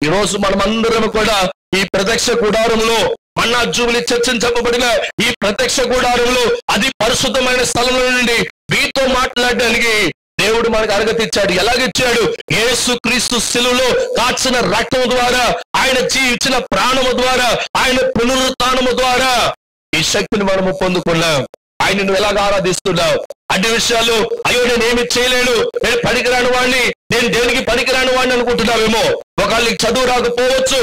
ఈరోజు మనమందరం కూడా ఈ ప్రత్యక్ష గుడారంలో, మన్నా జూబిలీ చర్చని చెప్పబడిన ఈ ప్రత్యక్ష గుడారంలో అతి పరిశుద్ధమైన స్థలంలో నుండి మీతో మాట్లాడడానికి దేవుడు మనకు అర్హత ఇచ్చాడు. ఎలాగిచ్చాడు? యేసు క్రీస్తు శిలువలో కాచిన రక్తం ద్వారా, ఆయన జీవించిన ప్రాణము ద్వారా, ఆయన పునరుత్థానము ద్వారా ఈ శక్తిని మనము పొందుకున్నాం. ఆయన నువ్వు ఎలాగ ఆరాధిస్తున్నావు? అన్ని విషయాలు అయ్యో నేనేమి చేయలేను, నేను పనికిరాని వాడిని, నేను దేనికి పనికిరాని వాడిని అనుకుంటున్నావేమో. ఒకవేళ నీకు చదువు రాకపోవచ్చు,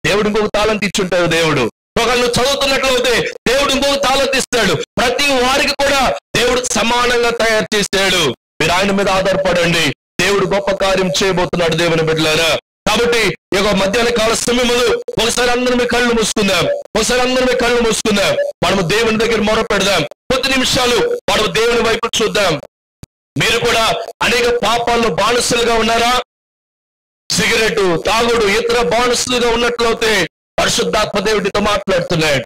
దేవుడు ఇంకొక తాళంతి ఇచ్చుంటాడు. దేవుడు ఒకవేళ నువ్వు చదువుతున్నట్లయితే దేవుడు ఇంకొక తాళంతి ఇస్తాడు. ప్రతి వారికి కూడా దేవుడు సమానంగా తయారు చేశాడు. మీరు ఆయన మీద ఆధారపడండి. దేవుడు గొప్ప కార్యం చేయబోతున్నాడు దేవుని బిడ్డలారా. కాబట్టి ఈ యొక్క మధ్యాహ్న కాల సమయంలో ఒకసారి అందరం కళ్ళు మూసుకుందాం. మనము దేవుని దగ్గర మొర పెడదాం. కొద్ది నిమిషాలు మనము దేవుని వైపు చూద్దాం. మీరు కూడా అనేక పాపాల్లో బానిసలుగా ఉన్నారా? సిగరెట్ తాగుడు ఇతర బానిసలుగా ఉన్నట్లయితే పరిశుద్ధాత్మ దేవుడితో మాట్లాడుతున్నాడు.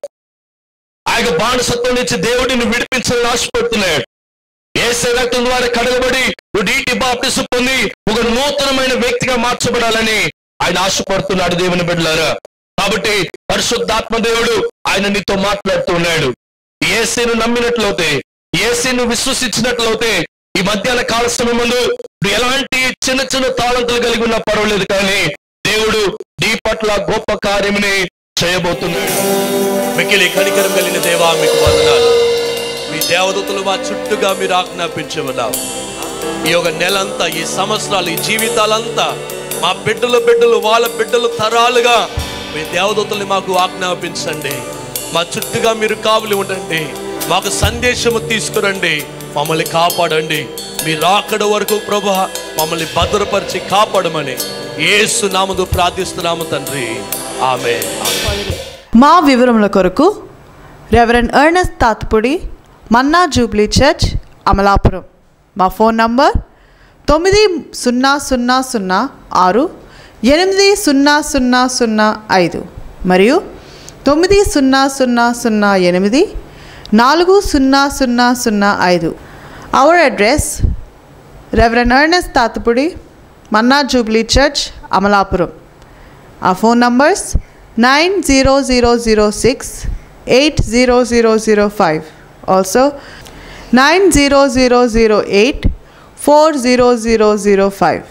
ఆ యొక్క బానిసత్వం నుంచి దేవుడిని విడిపించాలని ఆశపడుతున్నాడు. యేసు రక్తం ద్వారా కడగబడి నీటి బాప్తిసం పొంది ఒక నూతనమైన వ్యక్తిగా మార్చబడాలని ఆయన ఆశపడుతున్నాడు దేవుని బిడ్డలారా. కాబట్టి పరిశుద్ధాత్మ దేవుడు ఆయన నీతో మాట్లాడుతున్నాడు. యేసును నమ్మినట్లయితే, యేసును విశ్వసించినట్లయితే ఈ మధ్యాహ్న కాల సమయం ముందు ఎలాంటి చిన్న చిన్న తాళంతులు కలిగి ఉన్నా పర్వాలేదు, కానీ దేవుడు నీ పట్ల గొప్ప కార్యముని చేయబోతున్నాడు. మిక్కిలి కనికరం కలిగిన దేవా మీకు వందనాలు. మీ దేవదూతలు మా చుట్టూగా మీరు ఆజ్ఞాపించమన్నావు. ఈ యొక్క నెలంతా, ఈ సంవత్సరాలు, ఈ జీవితాలంతా మా బిడ్డలు వాళ్ళ బిడ్డలు తరాలుగా మీ దేవదూతల్ని మాకు ఆజ్ఞాపించండి. మా చుట్టూగా మీరు కావలి ఉండండి. మాకు సందేశము తీసుకురండి. మమ్మల్ని కాపాడండి. మీ రాకడ వరకు ప్రభువా మమ్మల్ని భద్రపరిచి కాపాడమని యేసు నామములో ప్రార్థిస్తున్నాము తండ్రి. ఆమేన్. మా వివరముల కొరకు రెవరెండ్ ఎర్నెస్ట్ తాతపుడి, మన్నా జూబ్లీ చర్చ్, అమలాపురం. మా ఫోన్ నంబర్ 9006800005 మరియు 9008400005. Our address, Reverend Ernest Tatapudi, Manna Jubilee Church, Amalapuram. Our phone numbers 90006 80005. Also 90008 40005.